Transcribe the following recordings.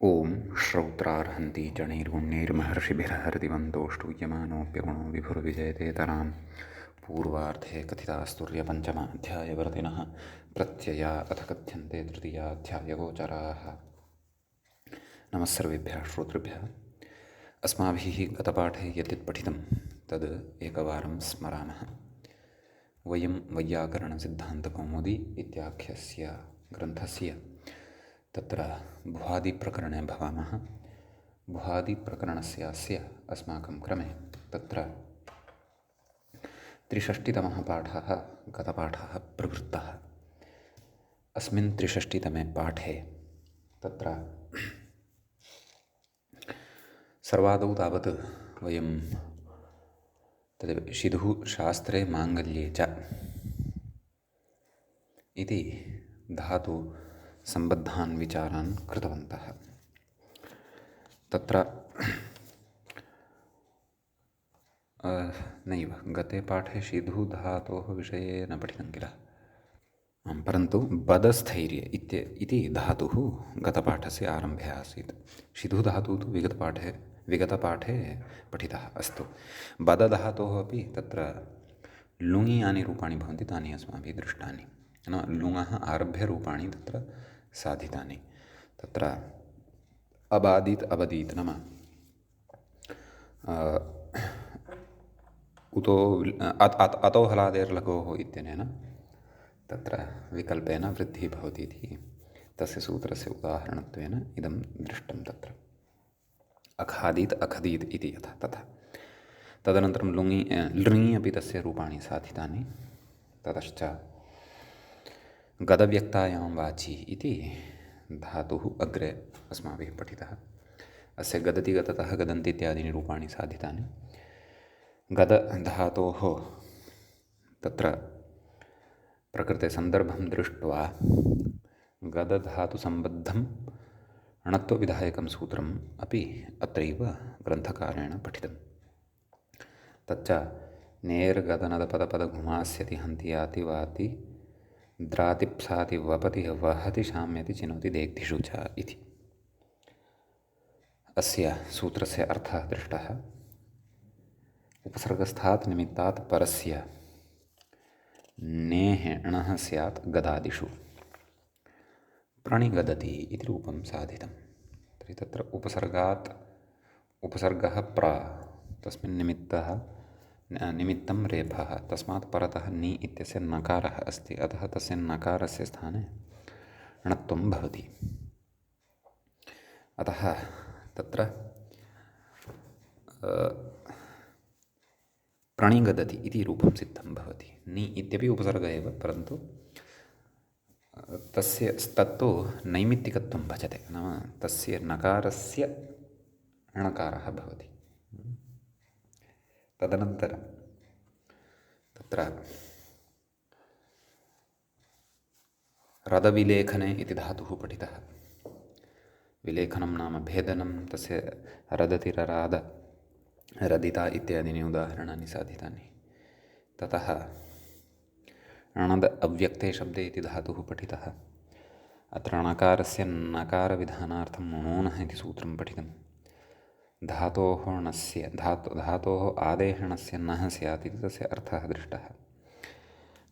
ॐ श्रौत्रार्हन्ति जणैर्गुण्यैर्महर्षिभिरहृदिवन्तोऽष्टूयमानोऽप्यगुणो विभुर्विजयतेतरां पूर्वार्धे कथितास्तुर्यपञ्चमाध्यायवर्तिनः प्रत्यया अथ कथ्यन्ते तृतीयाध्यायगोचराः। नमः सर्वेभ्यः श्रोतृभ्यः। अस्माभिः गतपाठे यद्यत् पठितं तद् एकवारं स्मरामः। वयं वैयाकरणसिद्धान्तकौमुदी इत्याख्यस्य ग्रन्थस्य तत्र भुवादिप्रकरणे भवामः। भुवादिप्रकरणस्यास्य अस्माकं क्रमे तत्र 63तमः पाठः गतपाठः प्रवृत्तः। अस्मिन् 63तमे पाठे तत्र सर्वादौ तावत् वयं तद् शिधुः शास्त्रे माङ्गल्ये च इति धातु सम्बद्धान् विचारान् कृतवन्तः। तत्र नैव गते पाठे शिधु धातोः विषये न पठितं किल, परन्तु बदस्थैर्य इति धातुः गतपाठस्य आरम्भे आसीत्। शिधु धातुः तु विगतपाठे पठितः। अस्तु, बदधातोः अपि तत्र लुङि यानि रूपाणि भवन्ति तानि अस्माभिः दृष्टानि, न लुङः आरभ्यरूपाणि तत्र साधितानि। तत्र अबादित् अवदीत् नाम अतो हलादेर्लघोः इत्यनेन तत्र विकल्पेन वृद्धिः भवति इति तस्य सूत्रस्य उदाहरणत्वेन इदं दृष्टं। तत्र अखादीत् अखदीत् इति यथा तथा। तदनन्तरं लृङि अपि तस्य रूपाणि साधितानि। ततश्च गदव्यक्तायां वाचि इति धातुः अग्रे अस्माभिः पठितः। अस्य गदति गदतः गदन्ति इत्यादीनि रूपाणि साधितानि। गद धातोः तत्र प्रकृते सन्दर्भं दृष्ट्वा गदधातुसम्बद्धम् अणत्वविधायकं सूत्रम् अपि अत्रैव ग्रन्थकारेण पठितं। तच्च नेर्गदनदपदपदघुमास्यति हन्ति याति वाति द्रातिप्साति वपति वहति शाम्यति चिनोति देग्धिषु च इति अस्य सूत्रस्य अर्थः दृष्टः। उपसर्गस्थात् निमित्तात् परस्य नेः णः स्यात् गदादिषु प्रणिगदति इति रूपं साधितं। तर्हि तत्र उपसर्गः प्र, तस्मिन् निमित्तं रेफः, तस्मात् परतः नि इत्यस्य नकारः अस्ति, अतः तस्य नकारस्य स्थाने णत्वं भवति। अतः तत्र प्रणिगदति इति रूपं सिद्धं भवति। नि इत्यपि उपसर्गः एव, परन्तु तत्तु नैमित्तिकत्वं भजते, नाम तस्य नकारस्य णकारः भवति। तदनन्तरं तत्र रदविलेखने इति धातुः पठितः। विलेखनं नाम भेदनं, तस्य रदतिरराद रदिता इत्यादीनि उदाहरणानि साधितानि। ततः णद अव्यक्ते शब्दे इति धातुः पठितः। अत्र णकारस्य नकारविधानार्थं णोनः इति सूत्रं पठितं। धातोः आदेः णस्य नः स्यात् इति तस्य अर्थः दृष्टः।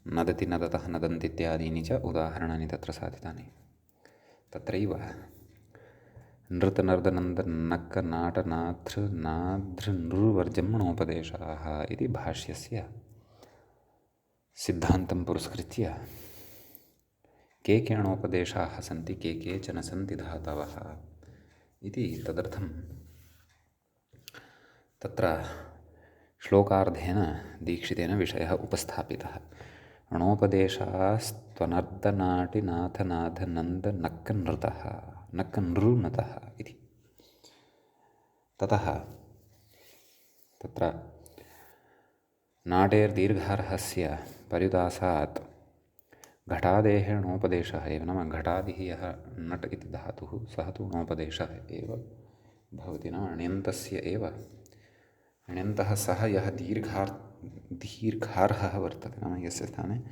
नदति नदतः नदन्ति इत्यादीनि च उदाहरणानि तत्र साधितानि। तत्रैव नृत नर्द नन्द नक्क नाट नाथृ नाधृ नृवर्जं णोपदेशाः इति भाष्यस्य सिद्धान्तं पुरस्कृत्य के णोपदेशाः सन्ति, के च न सन्ति धातवः इति तदर्थं तत्र श्लोकार्धेन दीक्षितेन विषयः उपस्थापितः। णोपदेशास्त्वनर्दनाटिनाथनाथनन्दनक्कनृतः नक्कनृनतः इति। ततः तत्र नाटेर्दीर्घार्हस्य पर्युदासात् घटादेः णोपदेशः एव, नाम घटादिः यः नट् इति धातुः सः तु णोपदेशः एव भवति, नाम अण्यन्तस्य एव। अण्यन्तः सः यः दीर्घार्हः वर्तते, नाम यस्य स्थाने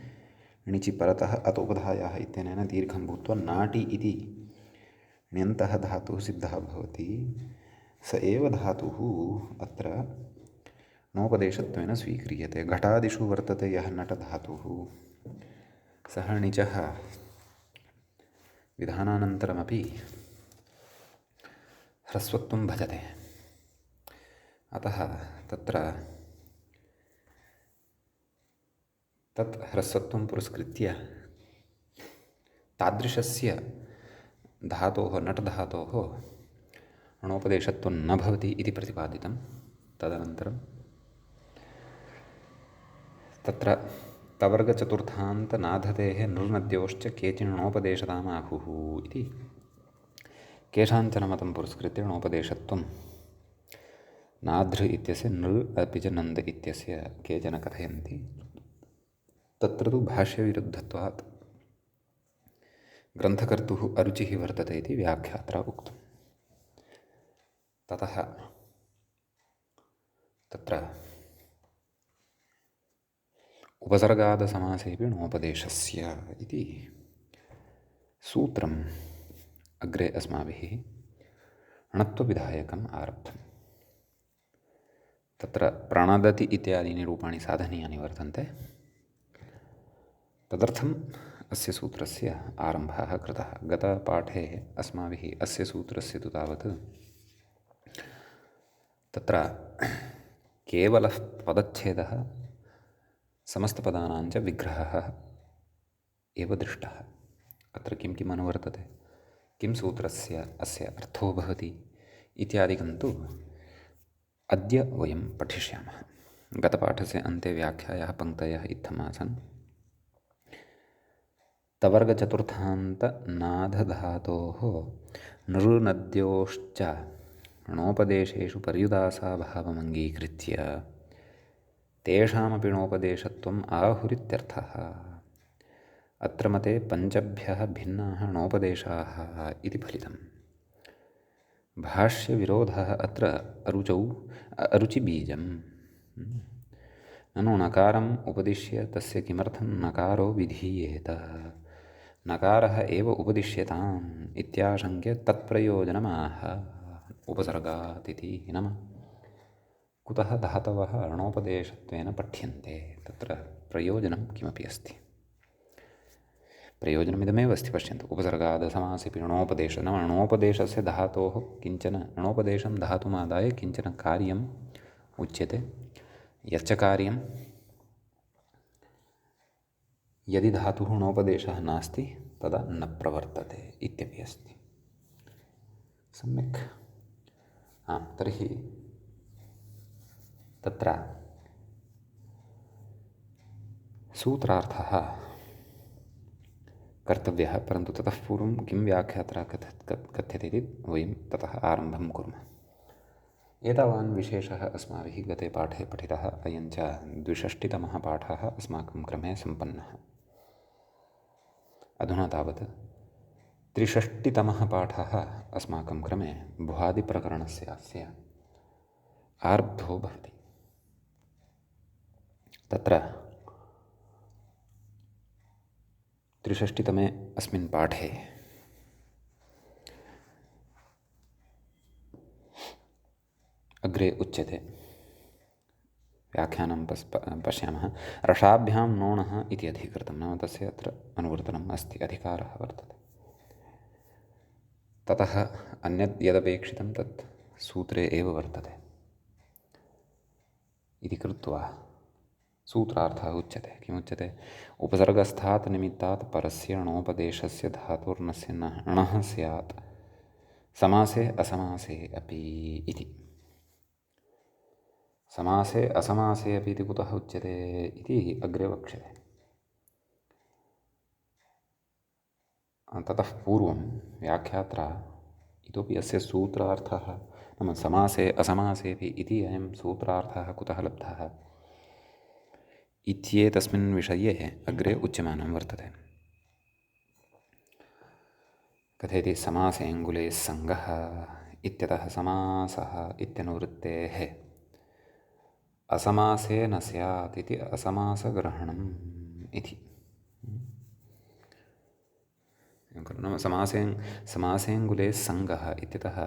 णिचि परतः अतोपधायाः इत्यनेन दीर्घं भूत्वा नाटि इति ण्यन्तः धातुः सिद्धः भवति स एव धातुः अत्र णोपदेशत्वेन स्वीक्रियते। घटादिषु वर्तते यः नटधातुः सः णिजः विधानानन्तरमपि ह्रस्वत्वं भजते। अतः तत्र तत् ह्रस्वत्वं पुरस्कृत्य तादृशस्य धातोः नटधातोः णोपदेशत्वं न भवति इति प्रतिपादितं। तदनन्तरं तत्र तवर्गचतुर्थान्तनाधतेः नृनद्योश्च केचिन् णोपदेशतामाहुः इति केषाञ्चन मतं पुरस्कृत्य णोपदेशत्वं नाधृ इत्यस्य नृ अपि च नन्द इत्यस्य केचन कथयन्ति। तत्र तु भाष्यविरुद्धत्वात् ग्रन्थकर्तुः अरुचिः वर्तते इति व्याख्यात्रा उक्तम्। ततः तत्र उपसर्गादसमासेऽपि णोपदेशस्य इति सूत्रम् अग्रे अस्माभिः णत्वविधायकम् आरब्धम्। तत्र प्रणदति इत्यादीनि रूपाणि साधनीयानि वर्तन्ते। तदर्थम् अस्य सूत्रस्य आरम्भः कृतः। गतपाठे अस्माभिः अस्य सूत्रस्य तु तावत् तत्र केवलः पदच्छेदः समस्तपदानां च विग्रहः एव दृष्टः। अत्र किं किम् अनुवर्तते, किं सूत्रस्य अस्य अर्थो भवति इत्यादिकं तु अद्य वयं पठिष्यामः। गतपाठस्य अन्ते व्याख्यायाः पङ्क्तयः इत्थम् आसन्। तवर्गचतुर्थान्तनाधधातोः नृनद्योश्च णोपदेशेषु पर्युदासाभावमङ्गीकृत्य तेषामपि णोपदेशत्वम् आहुरित्यर्थः। अत्र मते पञ्चभ्यः भिन्नाः णोपदेशाः इति फलितम्। भाष्यविरोधः अत्र अरुचिबीजम्। ननु नकारम् उपदिश्य तस्य किमर्थं नकारो विधीयेत, नकारः एव उपदिश्यताम् इत्याशङ्क्य तत्प्रयोजनमाह उपसर्गात् इति नाम कुतः धातवः णोपदेशत्वेन पठ्यन्ते, तत्र प्रयोजनं किमपि अस्ति। प्रयोजनमिदमेव अस्ति, पश्यन्तु। उपसर्गादसमासेऽपि णोपदेशः नाम णोपदेशस्य धातोः किञ्चन णोपदेशं धातुमादाय किञ्चन कार्यम् उच्यते। यच्च कार्यं यदि धातुः णोपदेशः नास्ति तदा न प्रवर्तते इत्यपि अस्ति। सम्यक्। तर्हि तत्र सूत्रार्थः कर्तव्यः, परन्तु ततः पूर्वं किं व्याख्यात्रा कथ्यते इति वयं ततः आरम्भं कुर्मः। एतावान् विशेषः अस्माभिः गते पाठे पठितः। अयञ्च 62तमः पाठः अस्माकं क्रमे सम्पन्नः। अधुना तावत् 63तमः पाठः अस्माकं क्रमे भुवादिप्रकरणस्य आरब्धो भवति। तत्र 63तमे अस्मिन् पाठे अग्रे उच्यते, व्याख्यानं पश्यामः। रसाभ्यां नोणः इति अधिकृतं, नाम तस्य अत्र अनुवर्तनम् अस्ति, अधिकारः वर्तते। ततः अन्यद् यदपेक्षितं तत् सूत्रे एव वर्तते इति कृत्वा सूत्रार्थः उच्यते। किमुच्यते? उपसर्गस्थात् निमित्तात् परस्य णोपदेशस्य धातुर्नस्य णः स्यात् समासे असमासे अपि इति। समासे असमासे अपि इति कुतः उच्यते इति अग्रे वक्ष्यते। ततः पूर्वं व्याख्यात्रा इतोपि अस्य सूत्रार्थः नाम समासे असमासेऽपि इति अयं सूत्रार्थः कुतः लब्धः इत्येतस्मिन् विषये अग्रे उच्यमानं वर्तते। कथयति? समासेऽङ्गुले सङ्गः इत्यतः समासः इत्यनुवृत्तेः असमासे न स्यात् इति असमासग्रहणम् इति। एवं खलु नाम समासेऽङ्गुले सङ्गः इत्यतः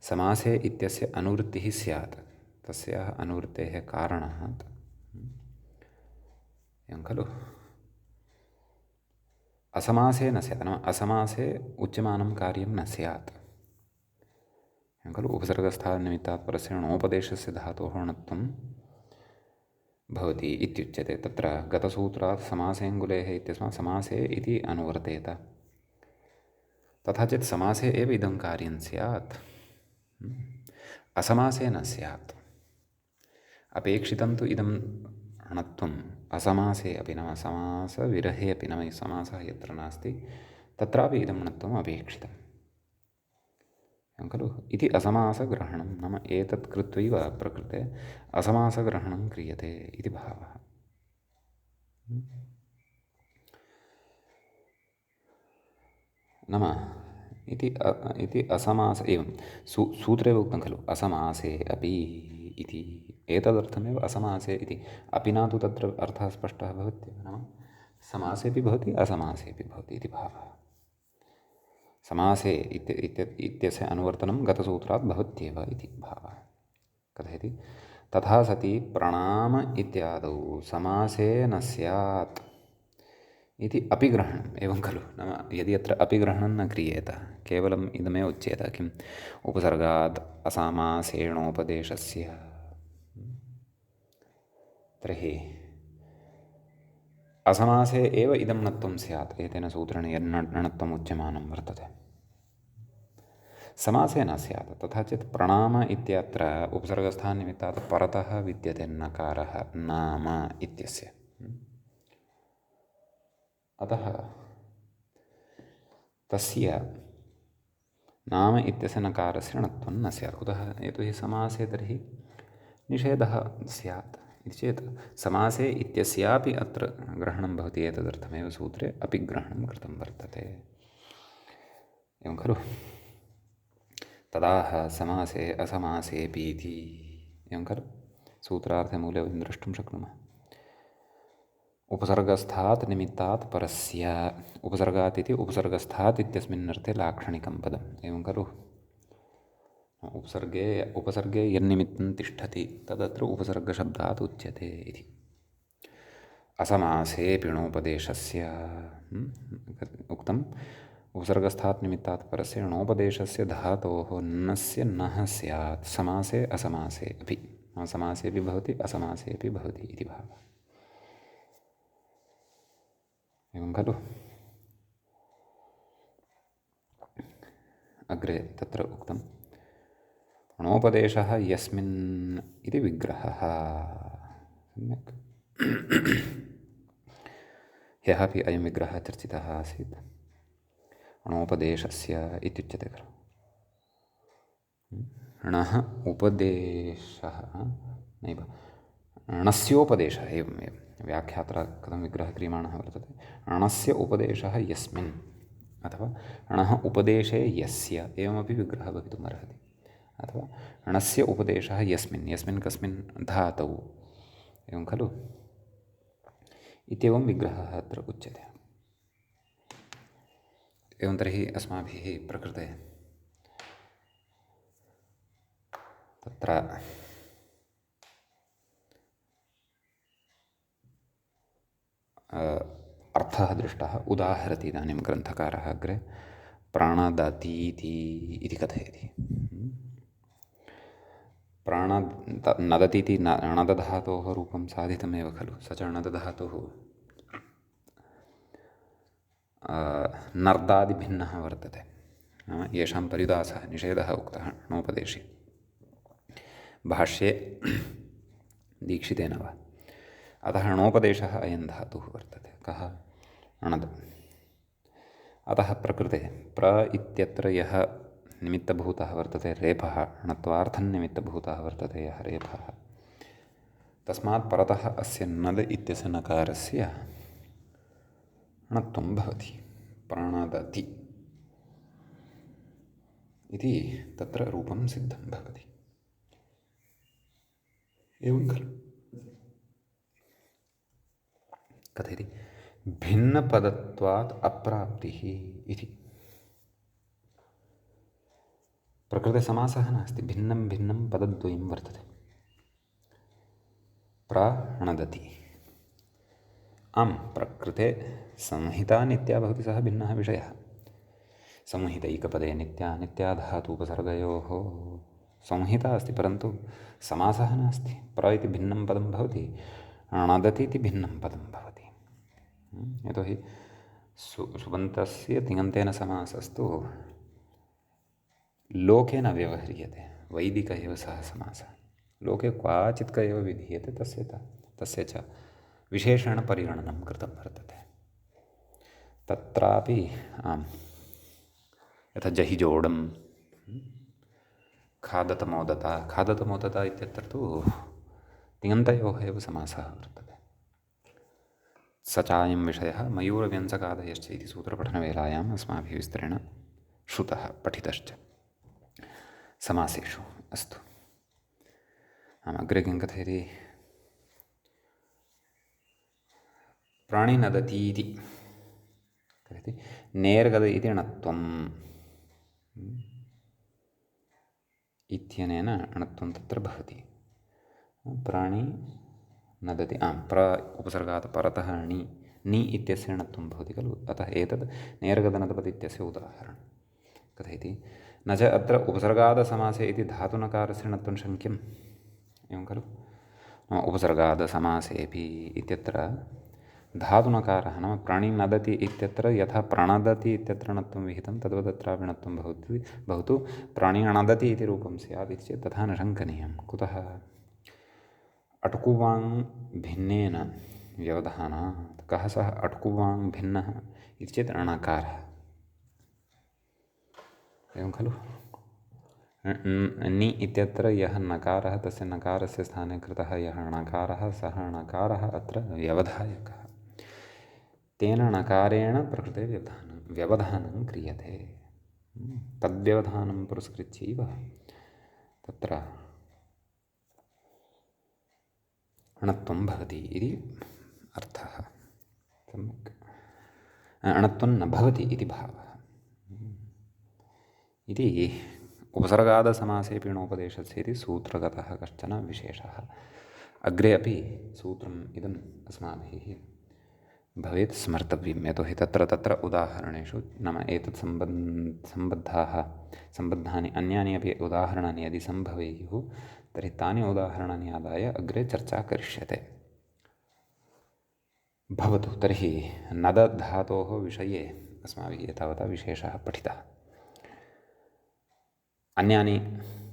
समासे इत्यस्य अनुवृत्तिः स्यात् तस्याः अनुवृत्तेः कारणात् एवं खलु असमासे न स्यात् नाम असमासे उच्यमानं कार्यं न स्यात् एवं खलु उपसर्गस्थान्निमित्तात् परस्य णोपदेशस्य धातोः णत्वं भवति इत्युच्यते तत्र गतसूत्रात् समासेऽङ्गुलेः इत्यस्मात् समासे इति अनुवर्तेत तथा चेत् समासे एव इदं कार्यं स्यात् असमासे न स्यात् अपेक्षितं तु इदं णत्वम् असमासे अपि नाम समासविरहे अपि नाम समासः यत्र नास्ति तत्रापि इदं णत्वम् अपेक्षितम् एवं खलु इति असमासग्रहणं नाम एतत् कृत्वैव प्रकृते असमासग्रहणं क्रियते इति भावः नाम इति असमास एवं सूत्रे उक्तं खलु असमासे अपि इति एतदर्थमेव असमासे इति अपि न तु तत्र अर्थः स्पष्टः भवत्येव नाम समासेपि भवति असमासेपि भवति इति भावः समासे इत्यस्य अनुवर्तनं गतसूत्रात् भवत्येव इति भावः कथयति तथा सति प्रणाम इत्यादौ समासे न स्यात् इति अपिग्रहणम् एवं खलु नाम यदि अत्र अपिग्रहणं न क्रियेत केवलम् इदमेव उच्येत किम् उपसर्गात् असामासेणोपदेशस्य तर्हि असमासे एव इदं णत्वं स्यात् एतेन सूत्रेण यन्नणत्वम् उच्यमानं वर्तते समासे न स्यात् तथा चेत् प्रणाम इत्यत्र उपसर्गस्थान्निमित्तात् परतः विद्यते नकारः नाम इत्यस्य अतः तस्य नाम इत्यस्य नकारस्य णत्वं न स्यात् कुतः यतोहि समासे तर्हि निषेधः स्यात् इति चेत् समासे इत्यस्यापि अत्र ग्रहणं भवति एतदर्थमेव सूत्रे अपि ग्रहणं कृतं वर्तते एवं खलु तदाह समासे असमासेऽपि इति एवं खलु सूत्रार्थमूले वयं द्रष्टुं शक्नुमः उपसर्गस्थात् निमित्तात् परस्य उपसर्गात् इति उपसर्गस्थात् इत्यस्मिन् अर्थे लाक्षणिकं पदम् एवं खलु उपसर्गे यन्निमित्तं तिष्ठति तदत्र उपसर्गशब्दात् उच्यते इति असमासे पिणोपदेशस्य उक्तम् उपसर्गस्थात् निमित्तात् परस्य णोपदेशस्य धातोः नस्य नः स्यात् समासे असमासे अपि समासेऽपि भवति असमासेऽपि भवति इति भावः एवं खलु अग्रे तत्र उक्तं णोपदेशः यस्मिन् इति विग्रहः सम्यक् ह्यः अपि अयं विग्रहः चर्चितः आसीत् णोपदेशस्य इत्युच्यते खलु णः उपदेशः नैव णस्योपदेशः एवमेवं व्याख्यात्रा कथं विग्रहः क्रियमाणः वर्तते णस्य उपदेशः यस्मिन् अथवा णः उपदेशे यस्य एवमपि विग्रहः भवितुम् अर्हति अथवा णस्य उपदेशः यस्मिन् कस्मिन् धातौ एवं खलु इत्येवं विग्रहः अत्र उच्यते एवं तर्हि अस्माभिः प्रकृते तत्र अर्थः दृष्टः उदाहरति इदानीं ग्रन्थकारः अग्रे प्राणदतीति इति कथयति नदति इति णदधातोः रूपं साधितमेव खलु स च णदधातुः नर्दादिभिन्नः वर्तते नाम येषां परिदासः निषेधः उक्तः णोपदेशे भाष्ये दीक्षितेन वा अतः णोपदेशः अयं धातुः वर्तते कः णद् अतः प्रकृते प्र इत्यत्र यः निमित्तभूतः वर्तते रेफः णत्वार्थनिमित्तभूतः वर्तते यः रेफः तस्मात् परतः अस्य नद इत्यस्य नकारस्य णत्वं भवति प्राणदति इति तत्र रूपं सिद्धं भवति एवं खलु कथयति भिन्नपदत्वात् अप्राप्तिः इति। प्रकृतिसमासः नास्ति, भिन्नं भिन्नं पदद्वयं वर्तते। प्रणदति, आं प्रकृते संहिता नित्या भवति, सः भिन्नः विषयः। संहितैकपदे नित्या नित्या धातूपसर्गयोः संहिता अस्ति, परन्तु समासः नास्ति। प्र इति भिन्नं पदं भवति, णदति इति भिन्नं पदं भवति। यतोहि सुबन्तस्य तिङन्तेन समासस्तु लोके न व्यवह्रियते, वैदिक एव सः समासः। लोके क्वाचित् क एव विधीयते, तस्य च विशेषणपरिगणनं कृतं वर्तते। तत्रापि आम्, यथा जहिजोडं, खादतमोदता, खादतमोदता इत्यत्र तु तिङन्तयोः एव समासः वर्तते। स चायं विषयः मयूरव्यञ्जकादयश्च इति सूत्रपठनवेलायाम् अस्माभिः विस्तरेण श्रुतः पठितश्च समासेषु। अस्तु, अग्रे किं कथयति? प्राणिनदतीति कथयति, नेर्गद इति णत्वम् इत्यनेन णत्वं तत्र भवति। प्राणी नदति, प्र उपसर्गात् परतः णि इत्यस्य णत्वं भवति खलु, अतः एतद् नेर्गदनदपद इत्यस्य उदाहरणं। कथयति, न च अत्र उपसर्गादसमासे इति धातुनकारस्य णत्वं शङ्क्यम्, एवं खलु। उपसर्गादसमासेऽपि इत्यत्र धातुनकारः, नाम प्राणिनदति इत्यत्र यथा प्रणदति इत्यत्र णत्वं विहितं, तद्वत् अत्रापि णत्वं भवतु प्राणिणदति इति रूपं स्यात् इति चेत् तथा न शङ्कनीयं। कुतः? अट्कुवाङ् भिन्नेन व्यवधानात्। कः सः अट्कुवाङ् भिन्नः इति चेत् णकारः, एवं खलु। नि इत्यत्र यः नकारः, तस्य नकारस्य स्थाने कृतः यः णकारः, सः णकारः अत्र व्यवधायकः। तेन णकारेण प्रकृते व्यवधानं क्रियते। तद्व्यवधानं पुरस्कृत्यैव तत्र णत्वं भवति इति अर्थः। सम्यक्, णत्वं न भवति इति भावः। इति उपसर्गादसमासेऽपि णोपदेशस्य इति सूत्रगतः कश्चन विशेषः। अग्रे अपि सूत्रम् इदम् अस्माभिः भवेत् स्मर्तव्यं, यतोहि तत्र उदाहरणेषु, नाम एतत् सम्बद्धानि अन्यानि अपि उदाहरणानि यदि सम्भवेयुः, तर्हि तानि उदाहरणानि आदाय अग्रे चर्चा करिष्यते। भवतु तर्हि नदधातोः विषये अस्माभिः एतावता विशेषः पठितः। अन्यानि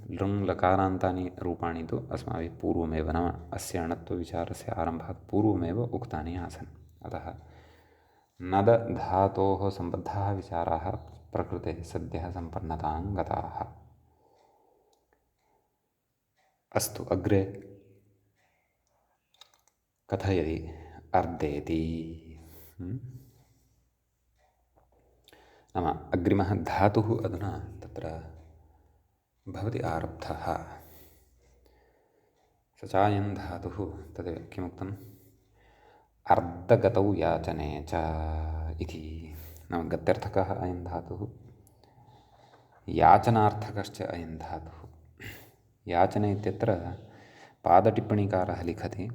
लृङ् लकारान्तानि रूपाणि तु अस्माभिः पूर्वमेव, नाम अस्य अणत्वविचारस्य आरम्भात् पूर्वमेव उक्तानि आसन्। अतः नदधातोः सम्बद्धाः विचाराः प्रकृतेः सद्यः सम्पन्नतां गताः। अस्तु, अग्रे कथयति अर्देति। नाम अग्रिमः धातुः अधुना तत्र भवति आरब्धः। स चायं धातुः, तदेव किमुक्तम्, अर्धगतौ याचने च इति। नाम गत्यर्थकः अयं धातुः, याचनार्थकश्च अयं धातुः। याचने इत्यत्र पादटिप्पणीकारः लिखति,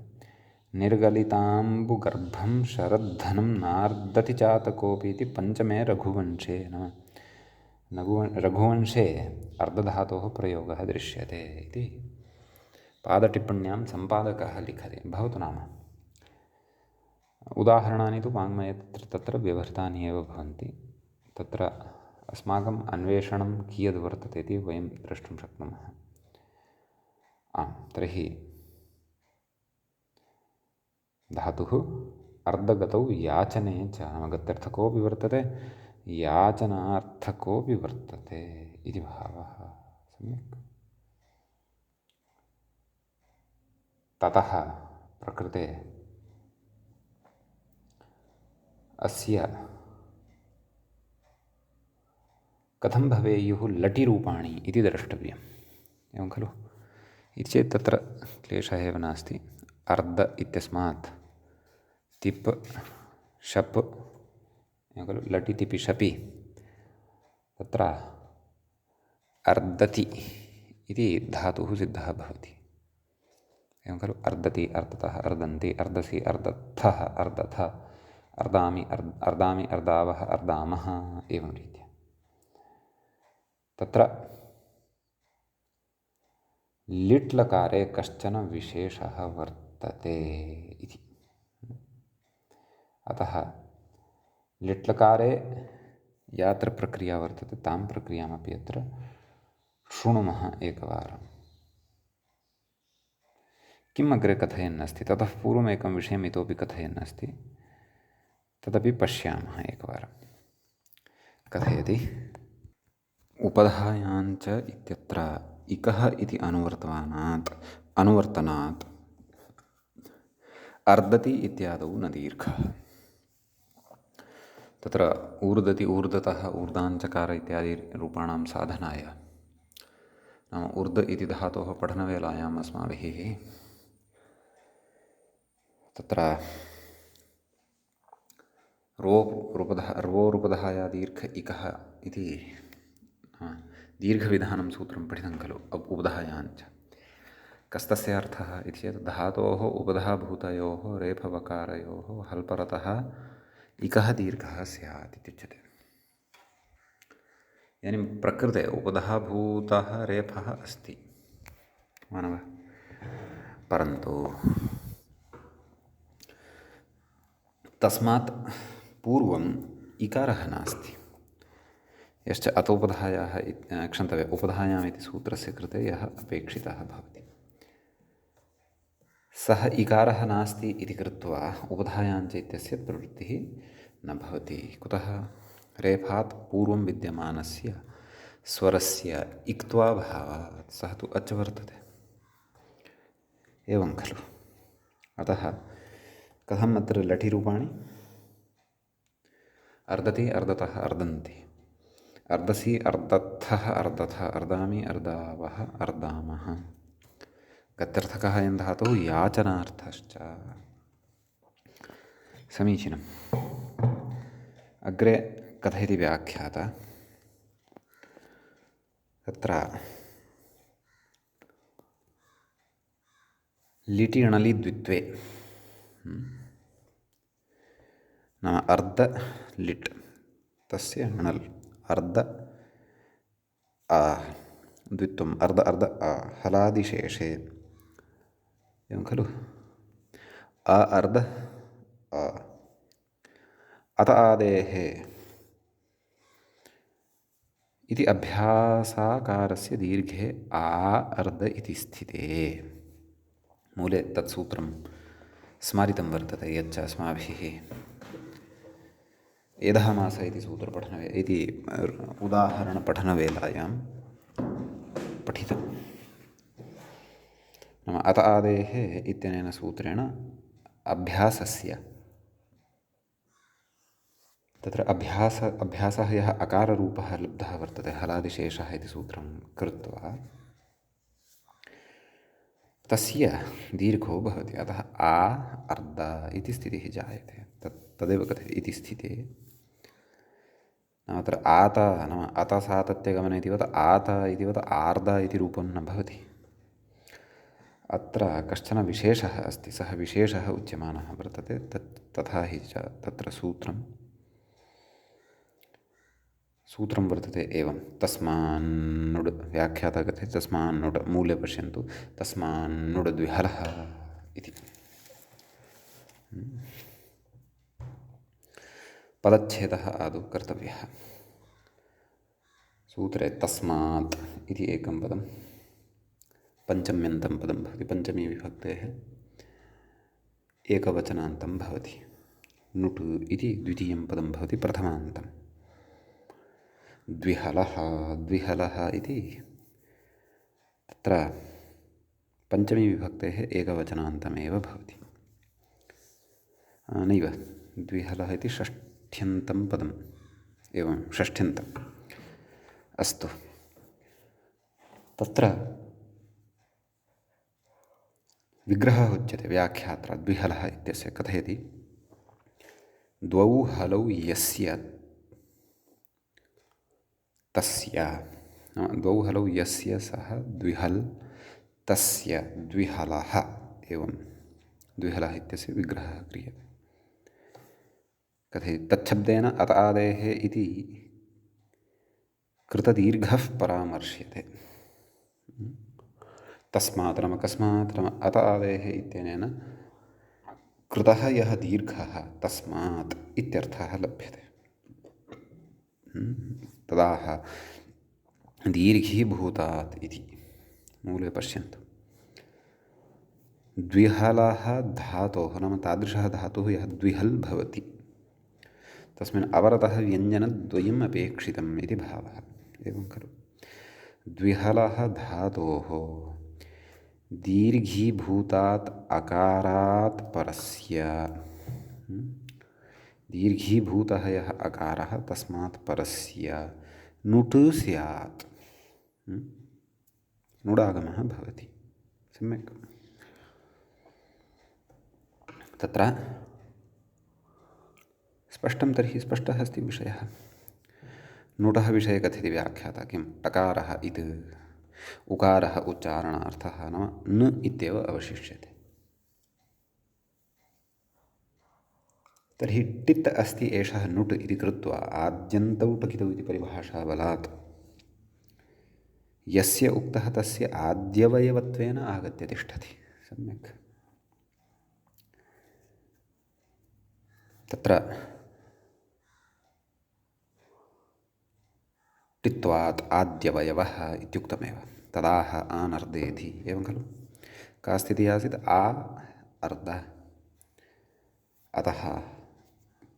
निर्गलिताम्बुगर्भं शरद्धनं नार्दति चातकोऽपि इति पञ्चमे रघुवंशे। नाम रघुवंशे अर्धधातोः प्रयोगः दृश्यते इति पादटिप्पण्यां सम्पादकः लिखति। भवतु, नाम उदाहरणानि तु वाङ्मये तत्र व्यवहृतानि एव भवन्ति। तत्र अस्माकम् अन्वेषणं कियद् वर्तते इति वयं द्रष्टुं शक्नुमः। तर्हि धातुः अर्धगतौ याचने च, नाम गत्यर्थकोऽपि वर्तते, याचनार्थकोऽपि वर्तते इति भावः। सम्यक्। ततः प्रकृते अस्य कथं भवेयुः लटिरूपाणि इति द्रष्टव्यम्, एवं खलु। इति चेत् तत्र क्लेशः एव नास्ति। अर्ध इत्यस्मात् तिप् शप्, एवं खलु, लटि तिपि शपि तत्र अर्दति इति धातुः सिद्धः भवति। एवं खलु अर्दति, अर्दतः, अर्दन्ति, अर्दसि, अर्दथः, अर्दथ, अर्दामि, अर्दामि, अर्दावः, अर्दामः, एवं रीत्या। तत्र लिट् लकारे कश्चन विशेषः वर्तते इति। अतः लिट् लकारे यात्र प्रक्रिया वर्तते तां प्रक्रियामपि अत्र शृणुमः एकवारम्। किम् अग्रे कथयन् अस्ति, ततः पूर्वम् एकं विषयम् इतोपि कथयन् अस्ति, तदपि पश्यामः एकवारं। कथयति उपधायाञ्च इत्यत्र इकः इति अनुवर्तनात् अर्दति इत्यादौ न दीर्घः। तत्र ऊर्दति, ऊर्दतः, ऊर्दाञ्चकार इत्यादि रूपाणां साधनाय नाम ऊर्द इति धातोः पठनवेलायाम् अस्माभिः तत्र रो रूपधाया दीर्घ इकः इति दीर्घविधानं सूत्रं पठितं खलु उपधायाञ्च। कस्तस्य अर्थः इति चेत् धातोः उपधाभूतयोः रेफवकारयोः हल्परतः इकः दीर्घः स्यात् इत्युच्यते। इदानीं प्रकृते उपधाभूतः रेफः अस्ति मानवः, परन्तु तस्मात् पूर्वम् इकारः नास्ति, यश्च अतोपधायाः क्षन्तव्य उपधायाम् इति सूत्रस्य कृते यः अपेक्षितः भवति सः इकारः नास्ति इति कृत्वा उपधायाञ्च इत्यस्य प्रवृत्तिः न भवति। कुतः? रेफात् पूर्वं विद्यमानस्य स्वरस्य इक्त्वाभावात्, सः तु अच् वर्तते, एवं खलु। अतः कथम् अत्र लठिरूपाणि? अर्दति, अर्दतः, अर्दन्ति, अर्दसि, अर्दथः, अर्दथ, अर्दामि, अर्दावः, अर्दामः। गत्यर्थकः अयं धातुः याचनार्थश्च। समीचीनम्। अग्रे कथयति व्याख्याता, तत्र लिटि अणलि द्वित्वे नाम अर्ध लिट् तस्य अणल् अर्ध द्वित्वम् अर्ध अर्ध हलादिशेषे, एवं खलु। अर्ध अत आदेः इति अभ्यासाकारस्य दीर्घे अर्ध इति स्थिते मूले तत्सूत्रं स्मारितं वर्तते, यच्च अस्माभिः एधमास इति सूत्रपठनवे इति उदाहरणपठनवेलायां पठितं। नाम अत आदेः इत्यनेन सूत्रेण अभ्यासस्य, तत्र अभ्यासः यः अकाररूपः लब्धः वर्तते हलादिशेषः इति सूत्रं कृत्वा तस्य दीर्घो भवति। अतः अर्ध इति स्थितिः जायते। तदेव कथयति इति स्थिते। नाम अत्र आत नाम अतसातत्यगमन इतिवत् आत इतिवत् आर्द इति रूपं न भवति। अत्र कश्चन विशेषः अस्ति, सः विशेषः उच्यमानः वर्तते। तथा हि च तत्र सूत्रं वर्तते एवं तस्मान्नुड् व्याख्याता कथयति तस्मान्नुड् मूले पश्यन्तु तस्मान्नुड् द्विहलः इति। पदच्छेदः आदौ कर्तव्यः। सूत्रे तस्मात् इति एकं पदं पञ्चम्यन्तं पदं भवति, पञ्चमी विभक्तेः एकवचनान्तं भवति। नुट् इति द्वितीयं पदं भवति, प्रथमान्तं। द्विहलः इति तत्र पञ्चमी विभक्तेः एकवचनान्तमेव भवति। नैव, द्विहलः इति षष्ठ्यन्तं पदम्, एवं षष्ठ्यन्तम्। अस्तु, तत्र विग्रहः उच्यते व्याख्यात्रा द्विहलः इत्यस्य। कथयति द्वौ हलौ यस्य तस्य द्वौ हलौ यस्य सः द्विहल् तस्य द्विहलः एवं द्विहलः इत्यस्य विग्रहः क्रियते कथयति तच्छब्देन अत आदेः इति कृतदीर्घः परामर्श्यते तस्मात् नाम कस्मात् नाम अत आदेः इत्यनेन कृतः यः दीर्घः तस्मात् इत्यर्थः लभ्यते तदाह दीर्घीभूतात् इति मूले पश्यन्तु द्विहलः धातोः नाम तादृशः धातुः यः द्विहल् भवति तस्मिन् अवरतः व्यञ्जनद्वयम् अपेक्षितम् इति भावः एवं खलु द्विहलः धातोः दीर्घीभूतात् अकारात् परस्य दीर्घीभूतः यः अकारः तस्मात् परस्य नुट् स्यात् नुडागमः भवति सम्यक् तत्र स्पष्टं तर्हि स्पष्टः अस्ति विषयः नुटः विषये कथयति व्याख्याता किं टकारः इति उकारः उच्चारणार्थः नाम न इत्येव अवशिष्यते तर्हि टित् अस्ति एषः नुट् इति कृत्वा आद्यन्तौ टकितौ इति परिभाषाबलात् यस्य उक्तः तस्य आद्यवयवत्वेन आगत्य तिष्ठति सम्यक् तत्र टित्वात् आद्यवयवः इत्युक्तमेव तदाह आनर्देधि एवं खलु का स्थितिः आसीत् आ अर्ध अतः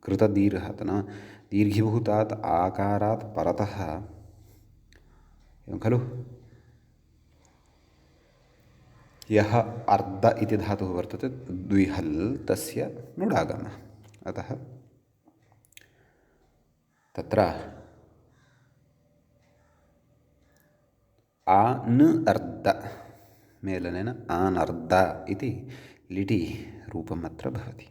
कृतदीर्घः नाम दीर्घीभूतात् आकारात् परतः एवं खलु यः अर्ध इति धातुः वर्तते द्विहल् तस्य नुडागमः अतः तत्र आन् अर्ध मेलनेन आनर्द इति लिटि रूपम् अत्र भवति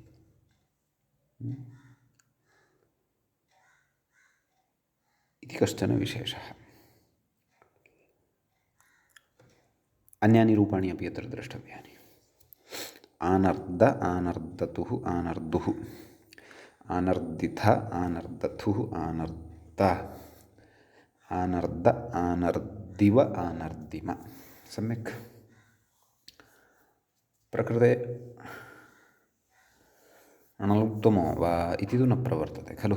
इति कश्चन विशेषः अन्यानि रूपाणि अपि अत्र द्रष्टव्यानि आनर्द आनर्दतुः आनर्दुः आनर्दिथ आनर्दथुः आनर्द आनर्द आनर्दिव आनर्दिम सम्यक् प्रकृते अनलुप्तमो वा इति तु न प्रवर्तते खलु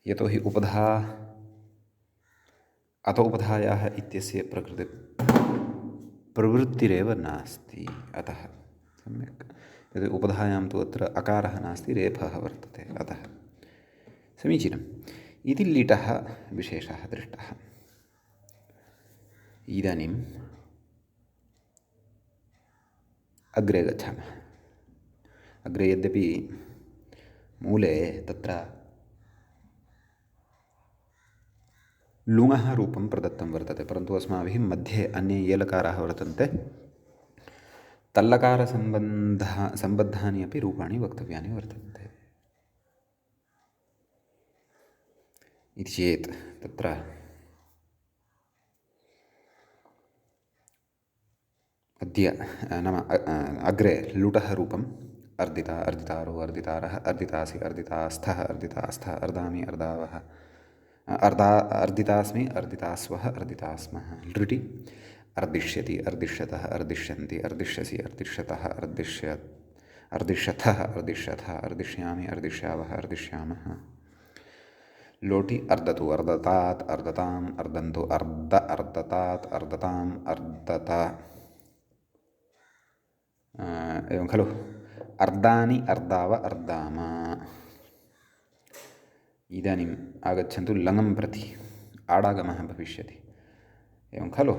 यतोहि उपधा अत उपधायाः इत्यस्य प्रकृते प्रवृत्तिरेव नास्ति अतः सम्यक् यदि उपधायां तु अत्र अकारः नास्ति रेफः वर्तते अतः समीचीनम् इति लिटः विशेषः दृष्टः इदानीम् अग्रे गच्छामः अग्रे यद्यपि मूले तत्र लुङः रूपं प्रदत्तं वर्तते परन्तु अस्माभिः मध्ये अन्ये ये लकाराः वर्तन्ते तल्लकारसम्बद्धानि अपि रूपाणि वक्तव्यानि वर्तन्ते इति चेत् तत्र अद्य नाम अग्रे लुटः रूपम् अर्दिता अर्दितारो अर्दितारः अर्दितासि अर्दितास्थः अर्दितास्थः अर्दामि अर्दावः अर्दितास्मि अर्दितास्वः अर्दितास्मः लृटि अर्दिष्यति अर्दिष्यतः अर्दिष्यन्ति अर्दिष्यसि अर्दिष्यतः अर्दिष्यथः अर्दिष्यथः अर्दिष्यामि अर्दिष्यावः अर्दिष्यामः लोटि अर्दतु अर्दतात् अर्दताम् अर्दन्तु अर्द अर्दतात् अर्दताम् अर्दत एवं खलु अर्दानि अर्दाव अर्दाम इदानीम् आगच्छन्तु लङं प्रति आडागमः भविष्यति एवं खलु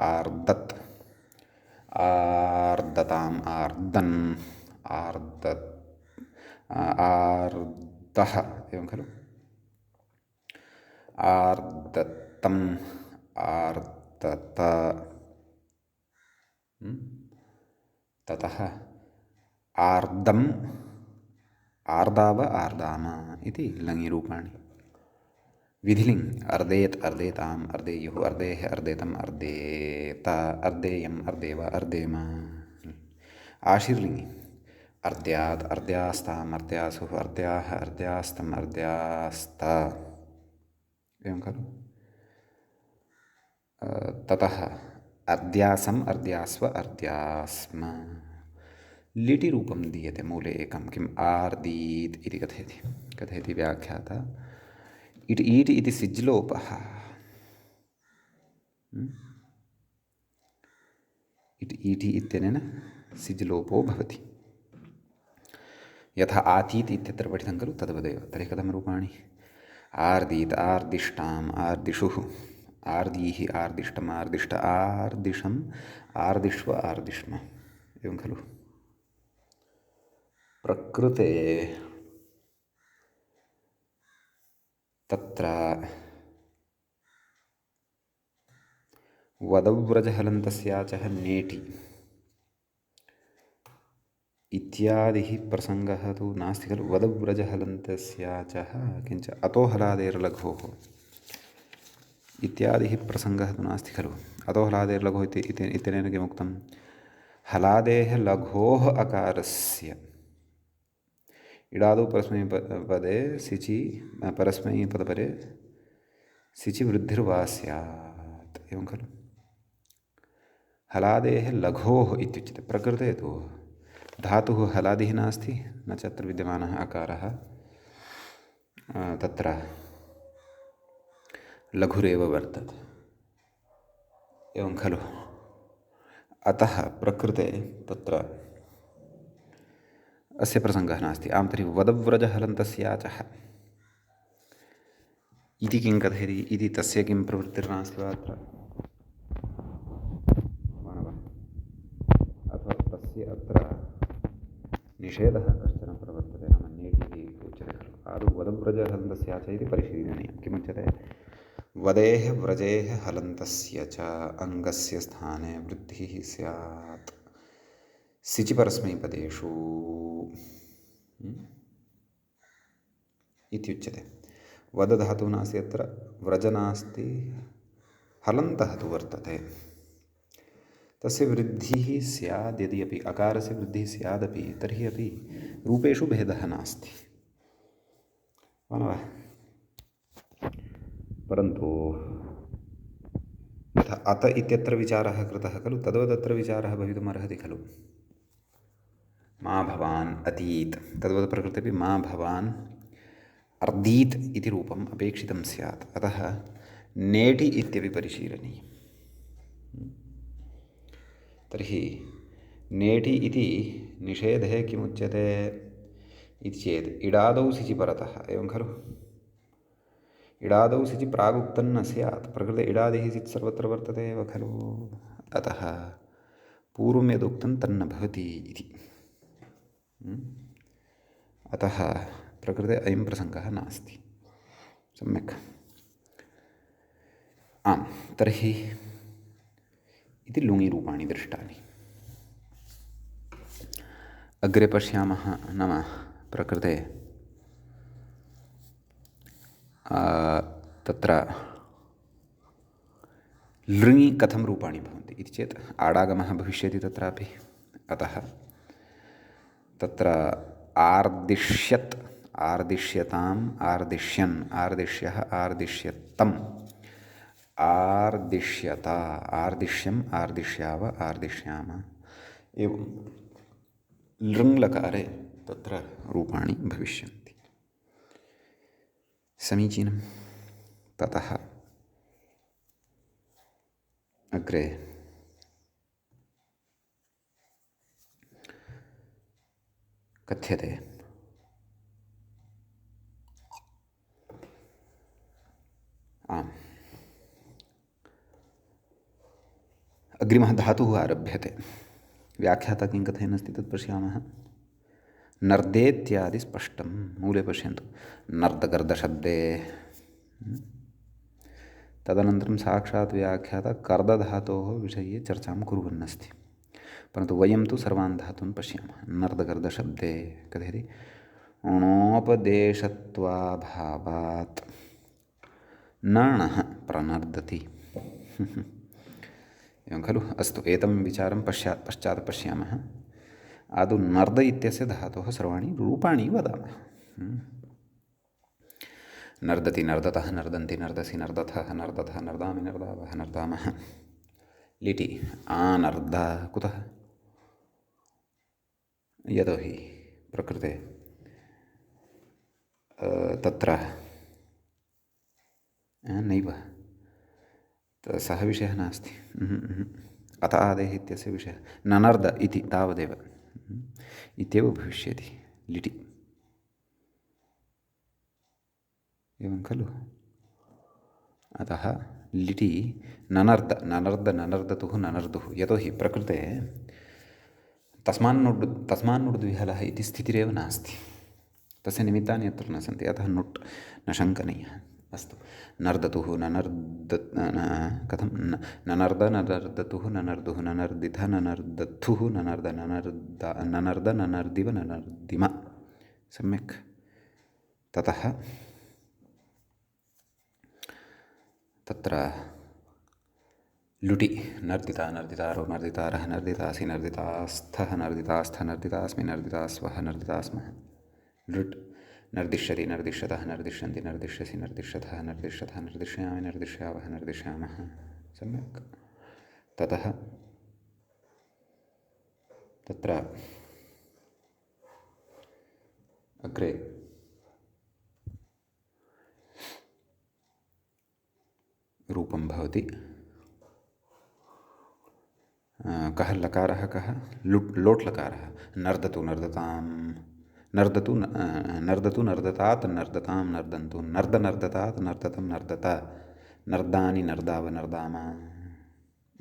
आर्दत् आर्दताम् आर्दन् आर्दः एवं खलु आर्दत्तम् आर्दत ततः आर्दम् आर्दाव आर्दाम इति लङि रूपाणि विधिलिङ् अर्देत् अर्देताम् अर्देयुः अर्देः अर्देतम् अर्देत अर्देयम् अर्देव अर्देम आशीर्लिङ्गि अर्द्यात् अर्द्यास्ताम् अर्द्यासुः अर्द्याः अर्द्यास्तम् अर्द्यास्त एवं खलु ततः अर्द्यासम् अर्द्यास्व अर्द्यास्म लिटि रूपं दीयते मूले एकं किम् आर्दीत् इति कथयति व्याख्याता इट् ईट् इति सिज्लोपः इट् ईटि इत्यनेन सिज्लोपो भवति यथा आतीत् इत्यत्र पठितं खलु तद्वदेव तर्हि कथं रूपाणि आर्दीत् आर्दिष्टाम् आर्दिषुः आर्दीः आर्दिष्टम् आर्दिष्ट आर्दिशम् आर्दिष्व आर्दिष्म एवं खलु प्रकृते तत्र वदव्रजहलन्तस्याचः नेटि इत्यादिः प्रसङ्गः तु नास्ति खलु वदव्रजहलन्तस्याचः किञ्च अतो हलादेर्लघोः इत्यादिः प्रसङ्गः तु नास्ति खलु अतो हलादेर्लघोः इत्यनेन किमुक्तं हलादेः लघोः अकारस्य इडादौ परस्मैपदे सिचि परस्मैपदपरे सिचि वृद्धिर्वा स्यात् एवं खलु हलादेः लघोः इत्युच्यते प्रकृते तु धातुः हलादिः नास्ति न च अत्र विद्यमानः अकारः तत्र लघुरेव वर्तते एवं खलु अतः प्रकृते तत्र अस्य प्रसङ्गः नास्ति आं तर्हि वदव्रजहलन्तस्याचः इति किं कथयति इति तस्य किं प्रवृत्तिर्नास्ति वा अत्र अथवा तस्य अत्र निषेधः कश्चन प्रवर्तते नाम नेटिः उच्यते खलु आदौ वदव्रजहलन्तस्याच इति परिशीलनीयं किमुच्यते वदेः व्रजेः हलन्तस्य च अङ्गस्य स्थाने वृद्धिः स्यात् सिचि परस्मैपदेषु इत्युच्यते वदधातुः नास्ति अत्र व्रज नास्ति हलन्तः तु वर्तते तस्य वृद्धिः स्याद् यदि अपि अकारस्य वृद्धिः स्यादपि तर्हि अपि रूपेषु भेदः नास्ति वा परन्तु यथा अत इत्यत्र विचारः कृतः खलु तद्वदत्र विचारः भवितुमर्हति खलु मा भवान् अतीत् तद्वत् प्रकृतेपि मा भवान् अर्दीत् इति रूपम् अपेक्षितं स्यात् अतः नेटि इत्यपि परिशीलनीयम् तर्हि नेटि इति निषेधे किमुच्यते इति चेत् इडादौ सिचि परतः एवं खलु इडादौ सिचि प्रागुक्तं न स्यात् प्रकृते इडादिः सिच् सर्वत्र वर्तते एव खलु अतः पूर्वं यदुक्तं तन्न भवति इति अतः प्रकृते अयं प्रसङ्गः नास्ति सम्यक् आं तर्हि इति लुङिरूपाणि दृष्टानि अग्रे पश्यामः नाम प्रकृते तत्र लृङि कथं रूपाणि भवन्ति इति चेत् आडागमः भविष्यति तत्रापि अतः तत्र आर्दिश्यत् आर्दिश्यताम् आर्दिश्यन् आर्दिश्यः आर्दिश्यत्तम् आर्दिश्यता आर्दिश्यम् आर्दिश्याव आर्दिश्याम एवं लृङ्लकारे तत्र रूपाणि भविष्यन्ति समीचीनं ततः अग्रे कथ्यते आम् अग्रिमः धातुः आरभ्यते व्याख्याता किं कथयन्नस्ति तत् पश्यामः नर्देत्यादि स्पष्टं मूले पश्यन्तु नर्दगर्दशब्दे तदनन्तरं साक्षात् व्याख्याता कर्दधातोः विषये चर्चां कुर्वन्नस्ति परन्तु वयं तु सर्वान् धातून् पश्यामः नर्दगर्दशब्दे कथयति णोपदेशत्वाभावात् नाणः प्रनर्दति। एवं खलु। अस्तु, एतं विचारं पश्चात् पश्यामः। आदौ नर्द इत्यस्य धातोः सर्वाणि रूपाणि वदामः। नर्दति, नर्दतः, नर्दन्ति, नर्दसि, नर्दथः, नर्दथः, नर्दामि, नर्दावः, नर्दामः। लिटि आनर्द कुतः? यतोहि प्रकृते तत्र नैव सः विषयः नास्ति। अत आदेः इत्यस्य विषयः ननर्द इति तावदेव इत्येव भविष्यति लिटि। एवं खलु। अतः लिटि ननर्द, ननर्द, ननर्दतुः, ननर्दुः। यतोहि प्रकृते तस्मान्नुड् द्विहलः इति स्थितिरेव नास्ति। तस्य निमित्तानि अत्र न सन्ति। अतः नुट् न शङ्कनीयः। अस्तु, नर्दतुः, कथं ननर्द, ननर्दतुः, ननर्दुः, ननर्दिथ, ननर्दथुः, ननर्द, ननर्दिव, ननर्दिम। सम्यक्। ततः तत्र लुटि नर्दिता, नर्दितारो, नर्दितारः, नर्दितासि, नर्दितास्थः, नर्दितास्थ, नर्दितास्मि, नर्दितास्वः, नर्दितास्मः। लुट् नर्दिष्यति, नर्दिष्यतः, नर्दिष्यन्ति, नर्दिष्यसि, नर्दिष्यथः, नर्दिष्यथः, नर्दिष्यामि, नर्दिष्यावः, नर्दिष्यामः। सम्यक्। ततः तत्र अग्रे रूपं भवति। कः लकारः? कः? लोट् लकारः। नर्दतु, नर्दतां, नर्दतु, नर्दतु, नर्दतात्, नर्दतां, नर्दन्तु, नर्द, नर्दतात्, नर्दतं, नर्दत, नर्दानि, नर्दाव, नर्दाम।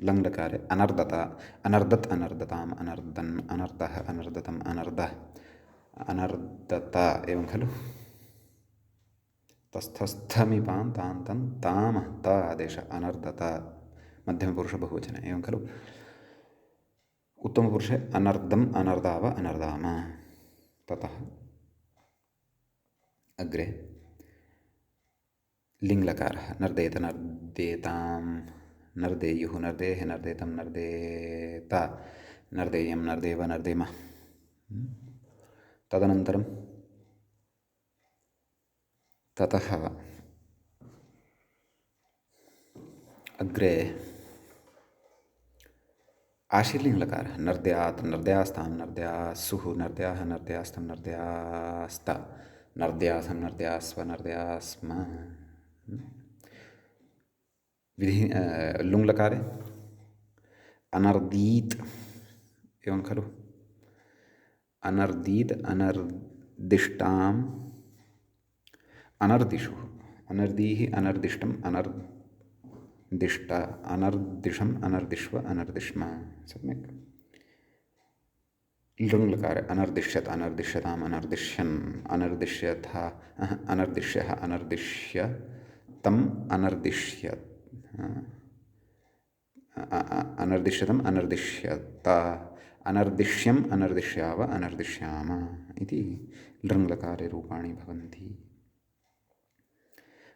लङ् लकारे अनर्दत, अनर्दत्, अनर्दताम्, अनर्दन्, अनर्दः, अनर्दतम्, अनर्दः, अनर्दत। एवं खलु। तस्थस्थमिपां तान्तं तामः त आदेश अनर्दत। मध्यमपुरुषबहुवचने। एवं खलु। उत्तमपुरुषे अनर्दम्, अनर्दाव, अनर्दाम। ततः अग्रे लिङ्लकारः। नर्देत, नर्देतां, नर्देयुः, नर्देः, नर्देतं, नर्देत, नर्देयं, नर्देव, नर्देम। तदनन्तरं ततः अग्रे आशीर्लिङ्लकारः। नर्द्यात्, नर्द्यास्तां, नर्द्यासुः, नर्द्याः, नर्द्यास्तं, नर्द्यास्त, नर्द्यासं, नर्द्यास्व, नर्द्यास्म। विधि लुङ्लकारे अनर्दीत्। एवं खलु। अनर्दीत्, अनर्दिष्टाम्, अनर्दिषुः, अनर्दीः, अनर्दिष्टम्, अनर्दिष्ट, अनर्दिषम्, अनर्दिष्व, अनर्दिष्म। सम्यक्। लृङ्लकारे अनर्दिष्यत्, अनर्दिष्यताम्, अनर्दिष्यन्, अनर्दिष्यथ, अनर्दिष्यः, अनर्दिष्यतम्, अनर्दिष्यत्, अनर्दिष्यतम्, अनर्दिष्यत, अनर्दिष्यम्, अनर्दिष्याव, अनर्दिष्याम इति लृङ्लकारे रूपाणि भवन्ति।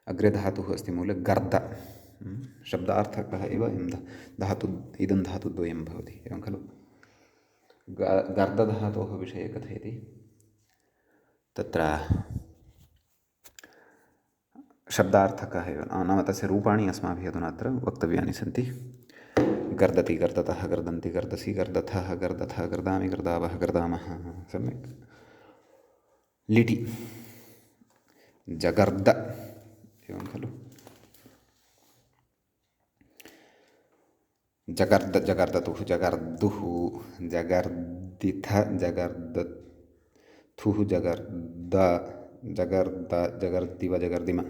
अग्रे धातुः अस्ति मूले गर्द। शब्दार्थकः एव इदं धातुद्वयं भवति। एवं खलु। गर्दधातोः विषये कथयति। तत्र शब्दार्थकः एव नाम तस्य रूपाणि अस्माभिः अधुना अत्र वक्तव्यानि सन्ति। गर्दति, गर्दतः, गर्दन्ति, गर्दसि, गर्दथः, गर्दथः, गर्दामि, गर्दावः, गर्दामः। सम्यक्। लिटि जगर्द। एवं खलु। जगर्द, जगर्दतुः, जगर्दुः, जगर्दिथ, जगर्दथुः, जगर्द, जगर्द, जगर्दिव, जगर्दिम।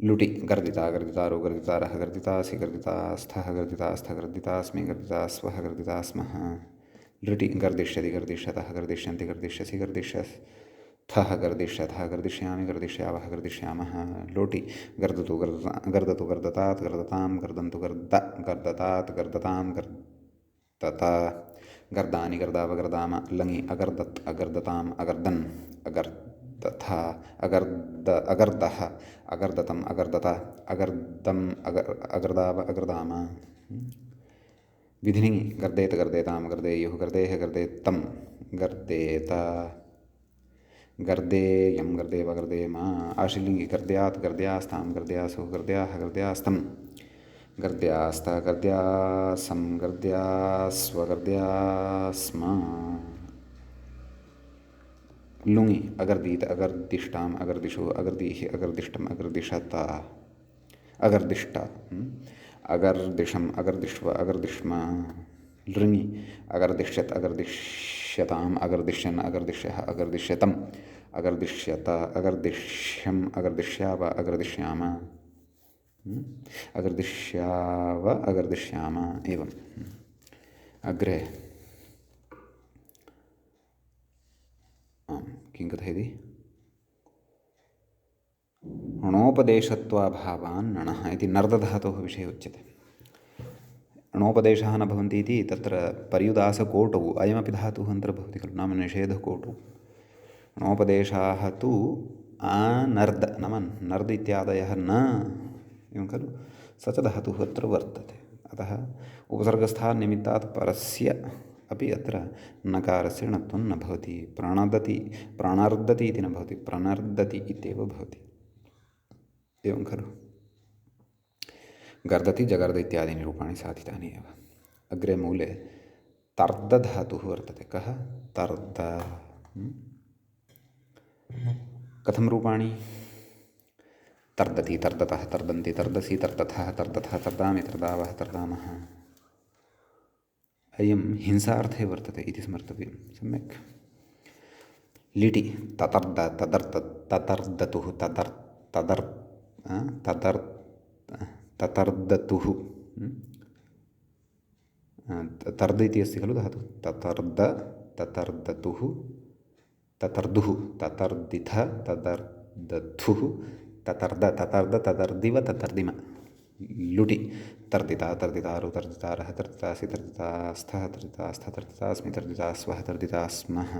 लुटि गर्दिता, गर्दितारो, गर्दितारः, गर्दितासि, गर्दितास्थः, गर्दितास्थ, गर्दितास्मि, गर्दितास्वः, गर्दितास्मः। लृटि गर्दिष्यति, गर्दिष्यतः, गर्दिष्यन्ति, गर्दिष्यसि, गर्दिष्यथः, गर्दिष्यथः, गर्दिष्यामि, गर्दिष्यावः, गर्दिष्यामः। लोटि गर्दतु, गर्दतु, गर्दतात्, गर्दतां, गर्दन्तु, गर्दतात्, गर्दतां, गर्दत, गर्दानि, गर्दाव, गर्दाम। लङि अगर्दत्, अगर्दताम्, अगर्दन्, अगर्द, तथा अगर्दः अगर्दतम् अगर्दत अगर्दम् अगर्दाव अगर्दाम विधिनी गर्देत गर्देताम गर्देयुः गर्देह गर्देत्तम गर्देत गर्देयं गर्देव गर्देम आशीलिङ्गि गर्द्यात् गर्द्यास्तां गर्द्यासुः गर्द्याः गर्द्यास्तं गर्द्यास्त गर्द्यासं गर्द्यास्व गर्द्यास्म लुङि अगर्दीत अगर्दिष्टाम् अगर्दिषु अगर्दीः अगर्दिष्टम् अगर्दिषत अगर्दिष्ट अगर्दिशम् अगर्दिष्व अगर्दिष्म लृङि अगर्दिष्यत् अगर्दिष्यताम् अगर्दिष्यन् अगर्दिष्यः अगर्दिष्यतम् अगर्दिष्यत अगर्दिष्यम् अगर्दिष्याव अगर्दिष्याम अगर्दिष्याव अगर्दिष्याम एवम् अग्रे किं कथयति णोपदेशत्वाभावान् नणः इति नर्दधातोः विषये उच्यते णोपदेशः न भवन्ति इति तत्र पर्युदासकोटौ अयमपि धातुः अन्तर्भवति खलु नाम निषेधकोटौ णोपदेशाः तु अनर्द नाम नर्द इत्यादयः न एवं खलु स च धातुः अत्र वर्तते अतः उपसर्गस्थात् निमित्तात् परस्य अपि अत्र नकारस्य णत्वं न भवति प्राणार्दति इति न भवति प्रनर्दति इत्येव भवति एवं खलु गर्दति जगर्द इत्यादीनि रूपाणि साधितानि एव अग्रे मूले तर्दधातुः वर्तते कः तर्द कथं रूपाणि तर्दति तर्दतः तर्दन्ति तर्दसि तर्दथः तर्दथः तर्दामि तर्दावः तर्दामः अयं हिंसार्थे वर्तते इति स्मर्तव्यं सम्यक् लिटि ततर्द तदर्थ ततर्दतुः ततर्दतुः तर्द इति अस्ति खलु धातुः ततर्द ततर्दतुः ततर्दुः ततर्दिथ ततर्दथुः ततर्द ततर्द ततर्दिव ततर्दिम लुटि तर्दिता तर्दितारु तर्दितारः तर्दितासि तर्दितास्थः तर्दितास्थ तर्दितास्मि तर्दितास्वः तर्दितास्मः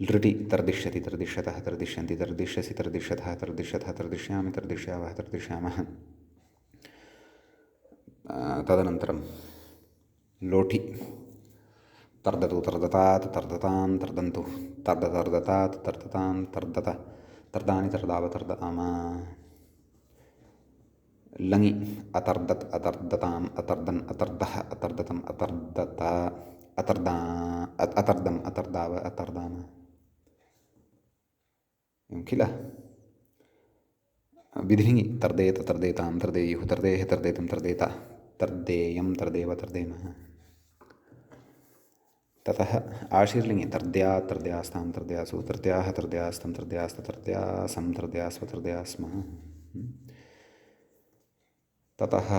लृटि तर्दिष्यति तर्दिष्यतः तर्दिष्यन्ति तर्दिष्यसि तर्दिष्यतः तर्दिष्यतः तर्दिष्यामि तर्दिष्यावः तर्दिष्यामः तदनन्तरं लोठि तर्दतु तर्दतात् तर्दतां तर्दन्तु तर्दतर्दतात् तर्दतां तर्दत तर्दानि तर्दाव तर्दाम लङि अतर्दत् अतर्दताम् अतर्दन् अतर्दः अतर्दतम् अतर्दत अतर्दम् अतर्दाव अतर्दाम एवं किल विधिङि तर्देत तर्देतां तर्देयुः तर्देः तर्देतं तर्देत तर्देयं तर्देव तर्देम ततः आशीर्लिङ्गि तर्द्यात् तर्द्यास्तां तर्द्यासु तर्द्याः तर्द्यास्तं तर्द्यास्त तर्द्यासं तर्द्यास्व तर्द्यास्मः ततः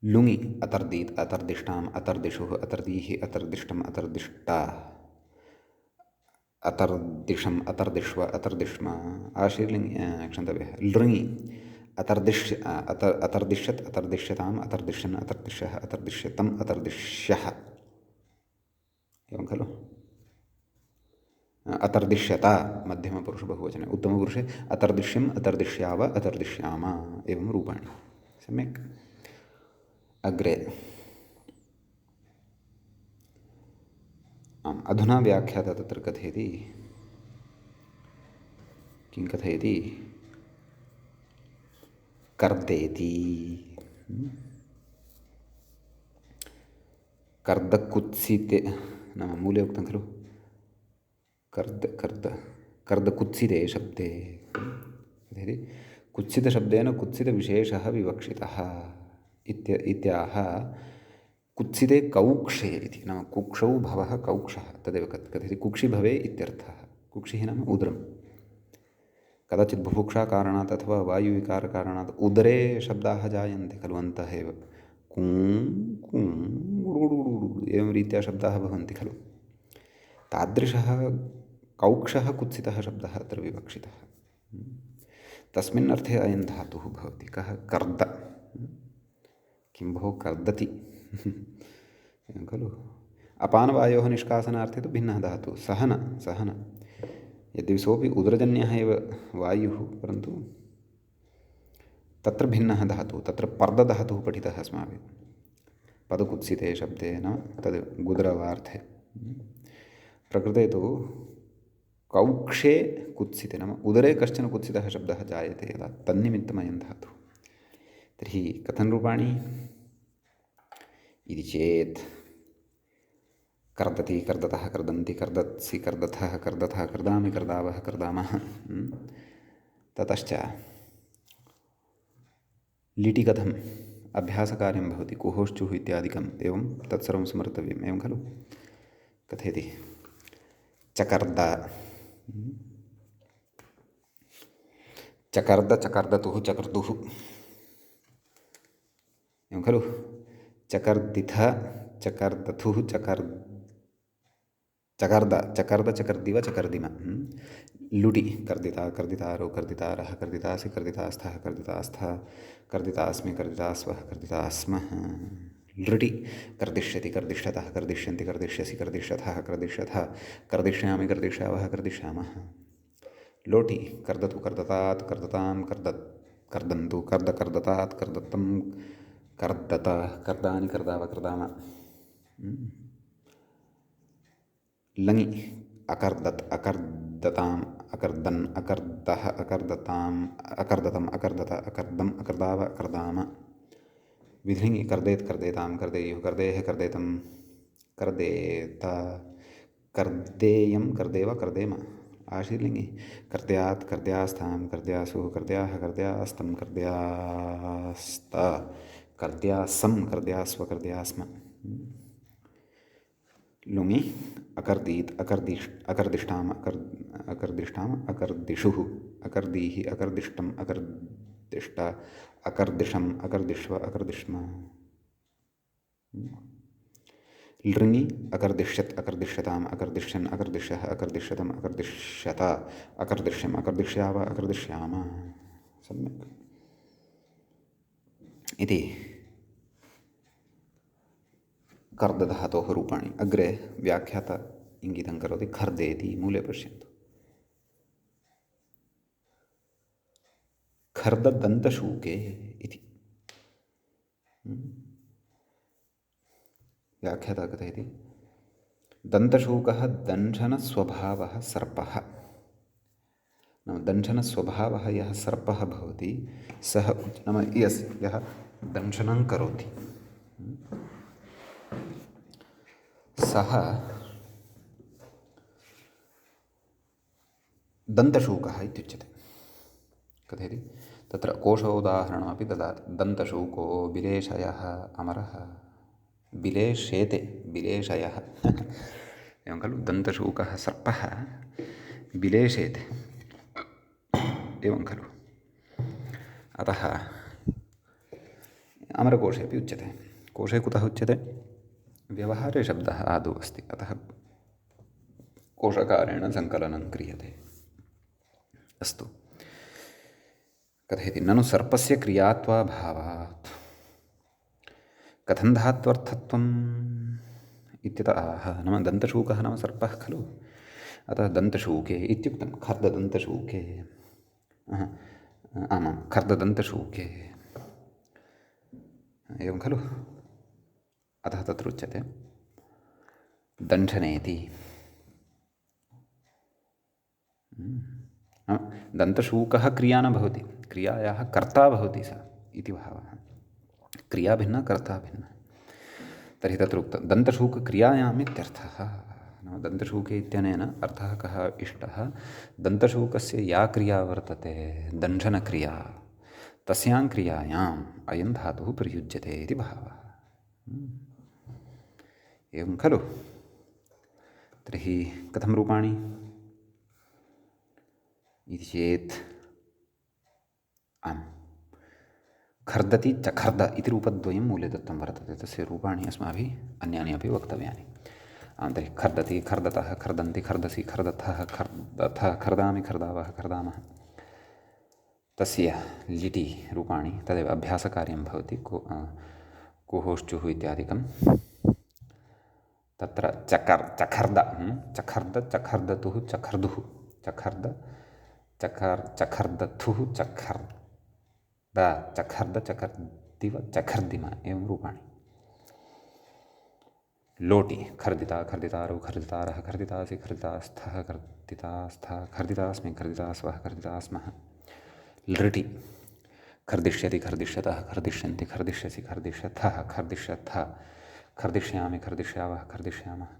लुङि अतर्दीत् अतर्दिष्टाम् अतर्दिषुः अतर्दीः अतर्दिष्टम् अतर्दिष्टा अतर्दिशम् अतर्दिष्व अतर्दिष्म आशीर्लिङ्गि क्षन्तव्यः लृङि अतर्दिश्यत् अतर्दिश्यताम् अतर्दिश्यन् अतर्दिश्यः अतर्दिश्यतम् अतर्दिश्यः एवं खलु अतर्दिश्यत मध्यमपुरुषबहुवचने उत्तमपुरुषे अतर्दिश्यम् अतर्दिश्याव अतर्दिश्याम एवं रूपाणि सम्यक् अग्रे अधुना व्याख्याता तत्र कथयति किं कथयति कर्देति कर्दकुत्सिते नाम मूले उक्तं खलु कर्दकुत्सिते शब्दे कथयति कुत्सितशब्देन कुत्सितविशेषः विवक्षितः इत्याह कुत्सिते कौक्षे इति नाम कुक्षौ भवः कौक्षः तदेव कथयति कुक्षि भवे इत्यर्थः कुक्षिः नाम उदरं कदाचित् बुभुक्षाकारणात् अथवा वायुविकारकारणात् उदरे शब्दाः जायन्ते खलु अन्तः एव कूं कूं गुडुगुडुगुडु एवं रीत्या शब्दाः भवन्ति खलु तादृशः कौक्षः कुत्सितः शब्दः अत्र विवक्षितः तस्मिन् अर्थे अयं धातुः भवति कः कर्द किं भोः कर्दति एवं खलु अपानवायोः निष्कासनार्थे तु भिन्नः धातुः, सः न यद्यपि सोऽपि उदरजन्यः एव वायुः, परन्तु तत्र भिन्नः धातुः, तत्र पर्दधातुः पठितः अस्माभिः पदकुत्सिते शब्दे, नाम तद् गुदरवार्थे। प्रकृते तु कौक्षे कुत्सिते, नाम उदरे कश्चन कुत्सितः शब्दः जायते यदा, तन्निमित्तमयं धातुः। तर्हि कथं रूपाणि इति चेत् कर्दति, कर्दतः, कर्दन्ति, कर्दत्सि, कर्दथः, कर्दथः, कर्दामि, कर्दावः, कर्दामः। ततश्च लिटि कथम् अभ्यासकार्यं भवति, कुहोश्चुः इत्यादिकम् एवं तत्सर्वं स्मर्तव्यम्, एवं खलु। कथयति चकर्द, चकर्द, चकर्दतुः, चकर्दुः, एवं खलु। चकर्दिथ, चकर्दथुः, चकर्द, चकर्द, चकर्दिव, चकर्दिम। लुटि कर्दिता, कर्दितारो, कर्दितारः, कर्दितासि, कर्दितास्थः, कर्दितास्थः, कर्दितास्मि, कर्दितास्वः, कर्दितास्मः। लृटि कर्दिष्यति, कर्दिष्यतः, कर्दिष्यन्ति, कर्दिष्यसि, कर्दिष्यथः, कर्दिष्यथः, कर्दिष्यामि, कर्दिष्यावः, कर्दिष्यामः। लोटि कर्दतु, कर्दतात्, कर्दतां, कर्दन्तु, कर्दतात्, कर्दतं, कर्दत, कर्दानि, कर्दाव, कर्दाम। लङि अकर्दत्, अकर्दताम्, अकर्दन्, अकर्दः, अकर्दताम्, अकर्दतम्, अकर्दत, अकर्दम्, अकर्दाव, अकर्दाम। विधिलिङ्गि कर्देत्, कर्देतां, कर्देयुः, कर्देः, कर्देतं, कर्देत, कर्देयं, कर्देव, कर्देम। आशीर्लिङ्गि कर्दयात्, कर्दयास्थां, कर्दयासुः, कर्दयाः, कर्दयास्तं, कर्दयास्त, कर्दयासं, कर्दयास्व, कर्दयास्म। लुङि अकर्दीत्, अकर्दिष्टाम्, अकर्दिष्टाम्, अकर्दिषुः, अकर्दीः, अकर्दिष्टम्, अकर्दिष्ट, अकर्दिषम्, अकर्दिष्व, अकर्दिष्म। लृङि अकर्दिष्यत्, अकर्दिष्यताम्, अकर्दिष्यन्, अकर्दिष्यः, अकर्दिष्यतम्, अकर्दिष्यत, अकर्दिष्यम्, अकर्दिष्याव, अकर्दिष्याम। सम्यक् इति कर्दधातोः रूपाणि। अग्रे व्याख्याता इङ्गितं करोति, खर्देति, मूले पश्यन्तु। खर्ददन्तशूके इति व्याख्याता कथयति, दन्तशूकः दंशनस्वभावः सर्पः। नाम दंशनस्वभावः यः सर्पः भवति सः, नाम यः दंशनं करोति सः दन्तशूकः इत्युच्यते। कथयति तत्र कोशोदाहरणमपि ददाति। दन्तशूको बिलेशयः अमरः, बिलेशेते, बिलेशयः एवं खलु। दन्तशूकः सर्पः बिलेशेते, एवं खलु। अतः अमरकोशे अपि उच्यते। कोशे कुतः उच्यते? व्यवहारे शब्दः आदौ अस्ति, अतः कोशकारेण सङ्कलनं क्रियते। अस्तु, कथयति ननु सर्पस्य क्रियात्वाभावात् कथं धात्वर्थत्वम् इत्यतः आह। नाम दन्तशूकः नाम सर्पः खलु, अतः दन्तशूके इत्युक्तं। खर्ददन्तशूके, आमां खर्ददन्तशूके, एवं खलु। अतः तत्र उच्यते दंशनेति। दन्तशूकः क्रिया न भवति, क्रियायाः कर्ता भवति सः इति भावः। क्रिया भिन्ना, कर्ता भिन्ना। तर्हि तत्र उक्तं दन्तशूकक्रियायाम् इत्यर्थः। नाम दन्तशूके इत्यनेन अर्थः कः इष्टः? दन्तशूकस्य या क्रिया वर्तते, दंशनक्रिया, तस्यां क्रियायाम् अयं धातुः प्रयुज्यते इति भावः। एवं खलु। तर्हि कथं रूपाणि इति चेत्, आम्, खर्दति चखर्द इति रूपद्वयं मूले दत्तं वर्तते। तस्य रूपाणि अस्माभिः अन्यानि अपि वक्तव्यानि। तर्हि खर्दति, खर्दतः, खर्दन्ति, खर्दसि, खर्दथः, खर्दथः, खर्दामि, खर्दावः, खर्दामः। तस्य लिटि रूपाणि तदेव अभ्यासकार्यं भवति, कुहोश्चुः इत्यादिकं। तत्र चखर्द चखर्दतुः चखर्दुः चखर्द चखर्दथुः चखर्द चखर्दिव चखर्दिम एवं रूपाणि। लोटि खर्दिता खर्दितारौ खर्दितारः खर्दितासि खर्दितास्थः खर्दितास्थः खर्दितास्मि खर्दितास्वः खर्दितास्मः। लृटि खर्दिष्यति खर्दिष्यतः खर्दिष्यन्ति खर्दिष्यसि खर्दिष्यथः खर्दिष्यथ खर्दिष्यामि खर्दिष्यावः खर्दिष्यामः।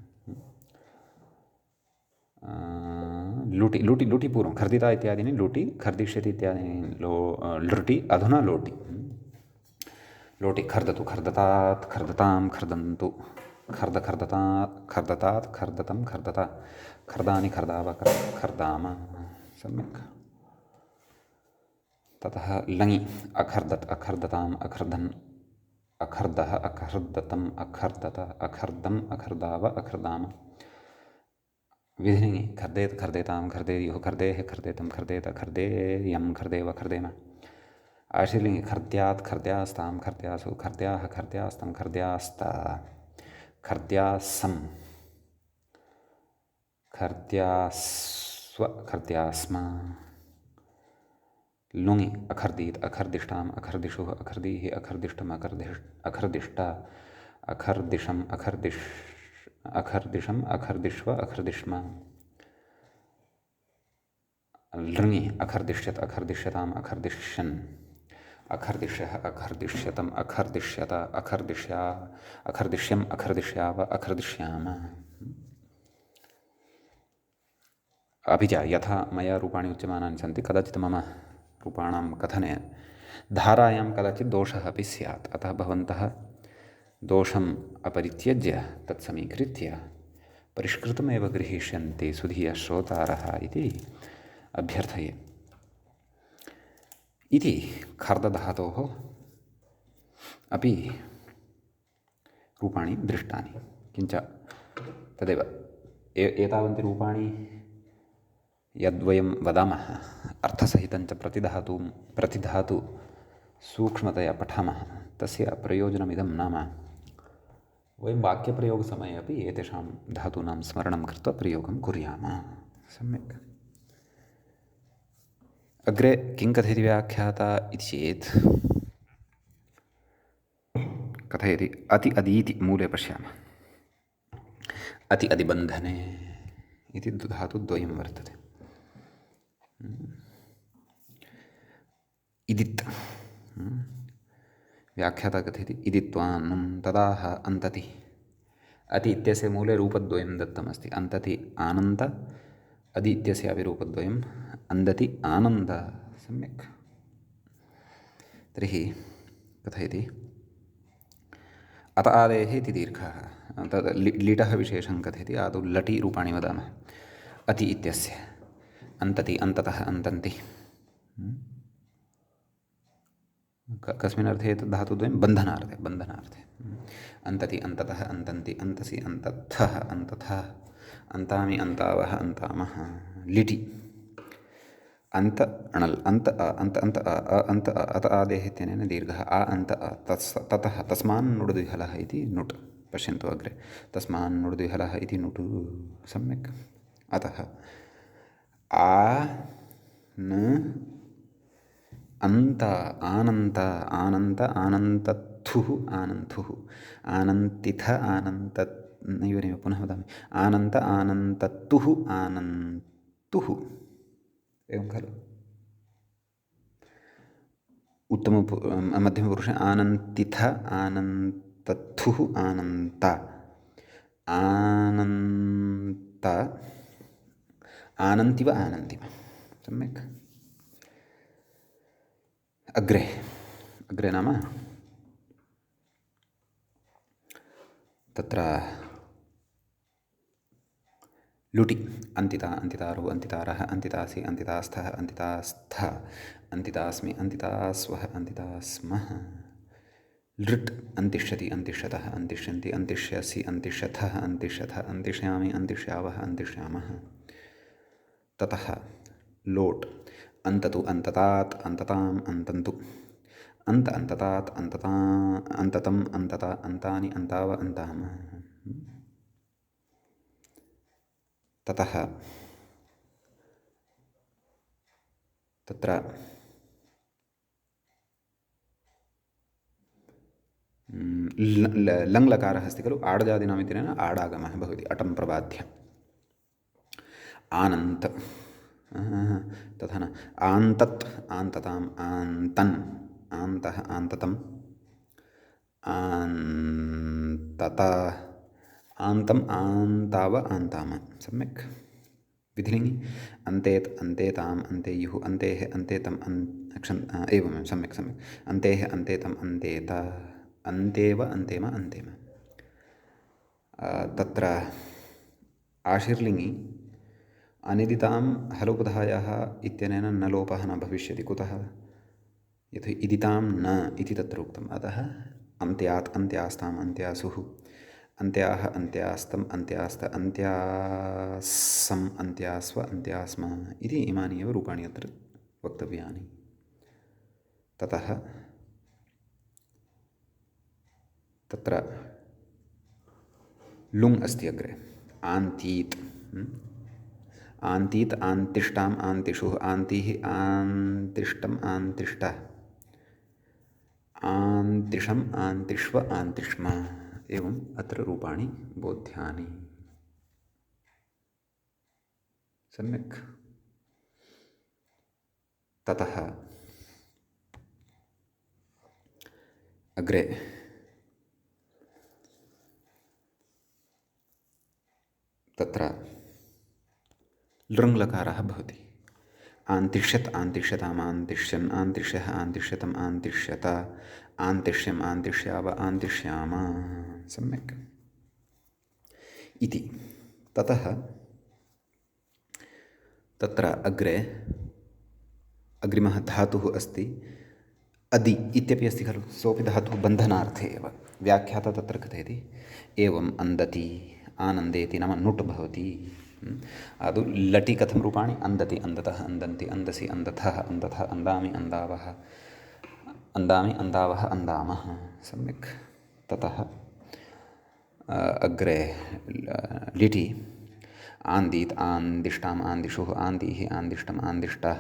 लुटि लुटि लुटि पूर्वं खर्दिता इत्यादीनि लुटि खर्दिष्यति इत्यादीनि लृटि अधुना लोटि। लोटि खर्दतु खर्दतात् खर्दतां खर्दन्तु खर्दतात् खर्दतं खर्दता खर्दानि खर्दाव खर्दाम। सम्यक्। ततः लङि अखर्दत् अखर्दताम् अखर्दन् अखर्दः अखर्दतम् अखर्दत अखर्दम् अखर्दाव अखर्दाम। विधिलिङि खर्देत खर्देतां खर्देयुः खर्देः खर्देतं खर्देत खर्देयं खर्देव खर्देम। आशीर्लिङि खर्द्यात् खर्द्यास्तां खर्द्यासु खर्द्याः खर्द्यास्तं खर्द्यास्त खर्द्यासं खर्द्यास्व खर्द्यास्म। लुङि अखर्दीत् अखर्दिष्टाम् अखर्दिषुः अखर्दीः अखर्दिष्टम् अखर्दिष्ट अखर्दिशम् अखर्दिशम् अखर्दिष्व अखर्दिष्म। लृङि अखर्दिष्यत् अखर्दिष्यताम् अखर्दिष्यन् अखर्दिष्यः अखर्दिष्यतम् अखर्दिष्यत अखर्दिष्या अखर्दिष्यम् अखर्दिष्याव अखर्दिष्याम। अपि च यथा मया रूपाणि उच्यमानानि सन्ति कदाचित् मम रूपाणां कथने धारायां कदाचित् दोषः अपि स्यात्। अतः भवन्तः दोषम् अपरित्यज्य तत् समीकृत्य परिष्कृतमेव गृहीष्यन्ति सुधीयः श्रोतारः इति अभ्यर्थये। इति खर्दधातोः अपि रूपाणि दृष्टानि। किञ्च तदेव एतावन्ति रूपाणि यद्वयं वदामः अर्थसहितं च प्रतिधातु सूक्ष्मतया पठामः तस्य प्रयोजनमिदं नाम वयं वाक्यप्रयोगसमये अपि एतेषां धातूनां स्मरणं कृत्वा प्रयोगं कुर्याम। सम्यक्। अग्रे किं कथयति व्याख्याता इति चेत् कथयति अति अदीति मूले पश्यामः। अति अधिबन्धने इति धातुद्वयं वर्तते। इदित् व्याख्याता कथयति इदित्वान्नं तदाह अन्तति। अति इत्यस्य मूले रूपद्वयं दत्तमस्ति अन्तति आनन्द अदि इत्यस्यापि रूपद्वयम् अन्दति आनन्द। सम्यक्। तर्हि कथयति अत आदेः इति दीर्घः तद् लिटः विशेषं कथयति। आदौ लटि रूपाणि वदामः अति इत्यस्य अन्तति अन्ततः अन्तन्ति। कस्मिन् अर्थे एतद् धातुद्वयं बन्धनार्थे अन्तति अन्ततः अन्तन्ति अन्तसि अन्तत्थः अन्तथः अन्तामि अन्तावः अन्तामः। लिटि अन्त अणल् अन्त अन्त अन्त अन्त अत आदेः इत्यनेन दीर्घः आ अन्त ततः तस्मान् नुडद्विहलः इति नुट्। पश्यन्तु अग्रे तस्मान् नुडद्विहलः इति नुट्। सम्यक्। अतः आ न अन्त आनन्त आनन्त आनन्तथुः आनन्तुः आनन्तिथ आनन्त नैव पुनः वदामि आनन्त आनन्ततुः आनन्तुः। एवं खलु। मध्यमपुरुषे आनन्तिथ आनन्तथुः आनन्त आनन्त आनन्तिव आनन्तिव। सम्यक्। अग्रे नाम तत्र लुटि अन्तिता अन्तितारौ अन्तितारः अन्तितासि अन्तितास्थः अन्तितास्थ अन्तितास्मि अन्तितास्वः अन्तितास्मः। लृट् अन्तिष्यति अन्तिष्यतः अन्तिष्यन्ति अन्तिष्यसि अन्तिष्यथः अन्तिष्यथ अन्तिष्यामि अन्तिष्यावः अन्तिष्यामः। ततः लोट् अन्ततु अन्ततात् अन्तताम् अन्तन्तु अन्त अन्ततात् अन्ततम् अन्तत अन्तानि अन्ताव अन्ताम। ततः तत्र लङ्लकारः अस्ति खलु, आडजादिनाम् इत्यनेन आडागमः भवति, अटं प्रबाध्य। आनन्त तथा न, आन्तत् आन्तताम्, आन्तन् आन्तः आन्ततम्, आन्तता आन्तम् आन्ताव आन्ताम। सम्यक्। विधिलिङ्गि अन्तेत् अन्तेताम् अन्तेयुः अन्तेः अन्तेतम् एवं सम्यक् सम्यक्। अन्तेः अन्तेतम् अन्तेत अन्तेव अन्तेम अन्तेम। तत्र आशीर्लिङ्गि अनिदितां हलोपधायाः इत्यनेन न लोपः न भविष्यति। कुतः? यतो इदितां न इति तत्र उक्तम्। अतः अन्त्यात् अन्त्यास्ताम् अन्त्यासुः, अन्त्याः अन्त्यास्तम् अन्त्यास्त अन्त्यासम् अन्त्यास्व अन्त्यास्म इति इमानि एव रूपाणि अत्र वक्तव्यानि। ततः तत्र लुङ् अस्ति अग्रे, आन्तीत् आन्तीत् आन्तिष्टाम् आन्तिषुः, आन्तिः आन्तिष्टम् आन्तिष्टः, आन्तिषम् आन्तिष्व आन्तिष्म। एवम् अत्र रूपाणि बोध्यानि। सम्यक्। ततः अग्रे तत्र लृङ्लकारः भवति। आन्तिष्यत् आन्तिष्यताम् आन्तिष्यन् आन्तिष्यः आन्तिष्यतम् आन्तिष्यत आन्तिष्यम् आन्तिष्याव आन्तिष्याम। सम्यक् इति। ततः तत्र अग्रे अग्रिमः धातुः अस्ति अदि इत्यपि अस्ति खलु, सोऽपि धातुः बन्धनार्थे एव। व्याख्याता तत्र कथयति एवम् अन्दति आनन्देति नाम नुट् भवति। आदौ लटि कथं रूपाणि? अन्दति अन्दतः अन्दन्ति अन्दसि अन्दथः अन्दथः अन्दामि अन्दावः अन्दामि अन्दावः अन्दामः। सम्यक्। ततः अग्रे लिटि आन्दीत् आन्दिष्टाम् आन्दिषुः आन्तीः आन्दिष्टम् आन्दिष्टः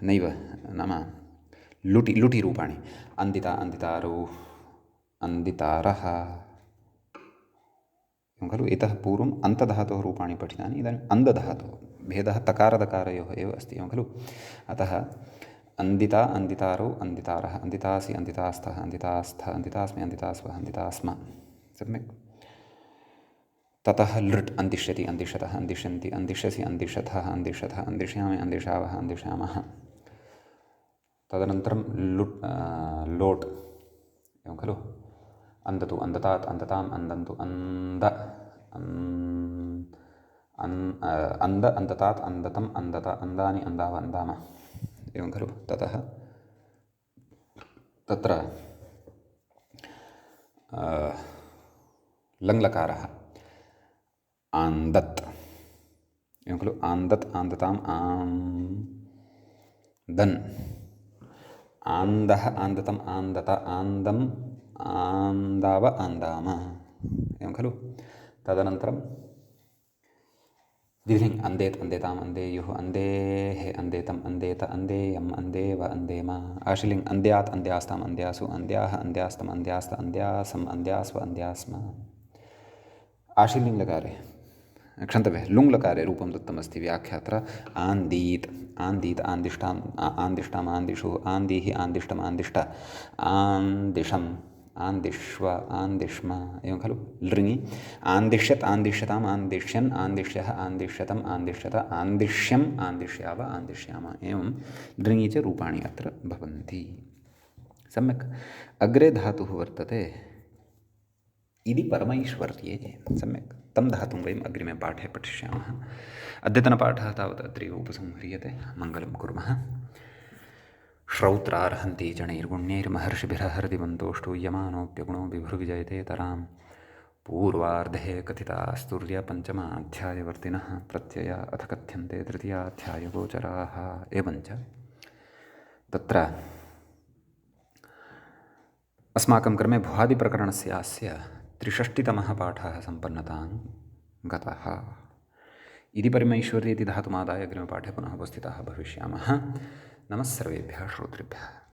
नैव नाम लुटि लुटि रूपाणि अन्दिता अन्दितारौ अन्दितारः एवं खलु। इतः पूर्वम् अन्तधातोः रूपाणि पठितानि, इदानीम् अन्दधातोः भेदः तकारदकारयोः एव अस्ति एवं खलु। अतः अन्दिता अन्दितारौ अन्दितारः अन्दितासि अन्दितास्थः अन्दितास्थ अन्दितास्मि अन्दितास्वः अन्दितास्म। सम्यक्। ततः लृट् अन्दिष्यति अन्दिष्यतः अन्दिष्यन्ति अन्दिष्यसि अन्दिष्यथः अन्दिष्यथः अन्दिष्यामि अन्दिशावः अन्दिशामः। तदनन्तरं लोट् एवं खलु। अन्दतु अन्दतात् अन्दताम् अन्दन्तु अन्द अन्द अन्दतात् अन्दतम् अन्दत अन्दानि अन्दाव अन्दाम एवं खलु। ततः तत्र लङ्लकारः आन्दत् एवं खलु। आन्दत् आन्दताम् आन्दन् आन्दः आन्दतम् आन्दत आन्दम् आन्दाव आन्दाम एवं खलु। तदनन्तरं विधिलिङ्ग् अन्देत् अन्देताम् अन्देयुः अन्देः अन्देतम् अन्देत अन्देयम् अन्देव अन्देम। आशीर्लिङ्ग् अन्त्यात् अन्त्यास्ताम् अन्त्यासु अन्त्याः अन्त्यास्तम् अन्त्यास्त अन्त्यासम् अन्त्यास्व अन्त्यास्म। आशीर्लिङ्ग्लकारे क्षन्तव्यः लुङ्लकारे रूपं दत्तमस्ति व्याख्यात्र आन्दीत् आन्दीत् आन्दिष्टाम् आन्दिष्टाम् आन्दिषुः आन्दीः आन्दिष्टम् आन्दिष्ट आन्दिशम् आन्दिष्व आन्दिष्म एवं खलु। लृङि आन्दिष्यत् आन्दिष्यताम् आन्दिष्यन् आन्दिष्यः आन्दिष्यतम् आन्दिष्यत आन्दिष्यम् आन्दिष्याव आन्दिष्याम। एवं लृङि च रूपाणि अत्र भवन्ति। सम्यक्। अग्रे धातुः वर्तते इति परमैश्वर्ये। सम्यक्। तं धातुं वयम् अग्रिमे पाठे पठिष्यामः। अद्यतनपाठः तावत् अत्रैव उपसंह्रियते। मङ्गलं कुर्मः। श्रौत्रार्हन्ति चणैर्गुण्यैर्महर्षिभिरहृदिवन्तोष्टूयमानोऽप्यगुणो विभुर्विजयते तरां पूर्वार्धे कथितास्तुर्यपञ्चमाध्यायवर्तिनः प्रत्यया अथ कथ्यन्ते तृतीयाध्यायगोचराः। एवञ्च तत्र अस्माकं क्रमे भुवादिप्रकरणस्य अस्य 63तमः पाठः सम्पन्नतां गतः इति परमैश्वर्ये इति धातुमादाय अग्रिमपाठे पुनः उपस्थिताः भविष्यामः। नमः सर्वेभ्यः श्रोतृभ्यः।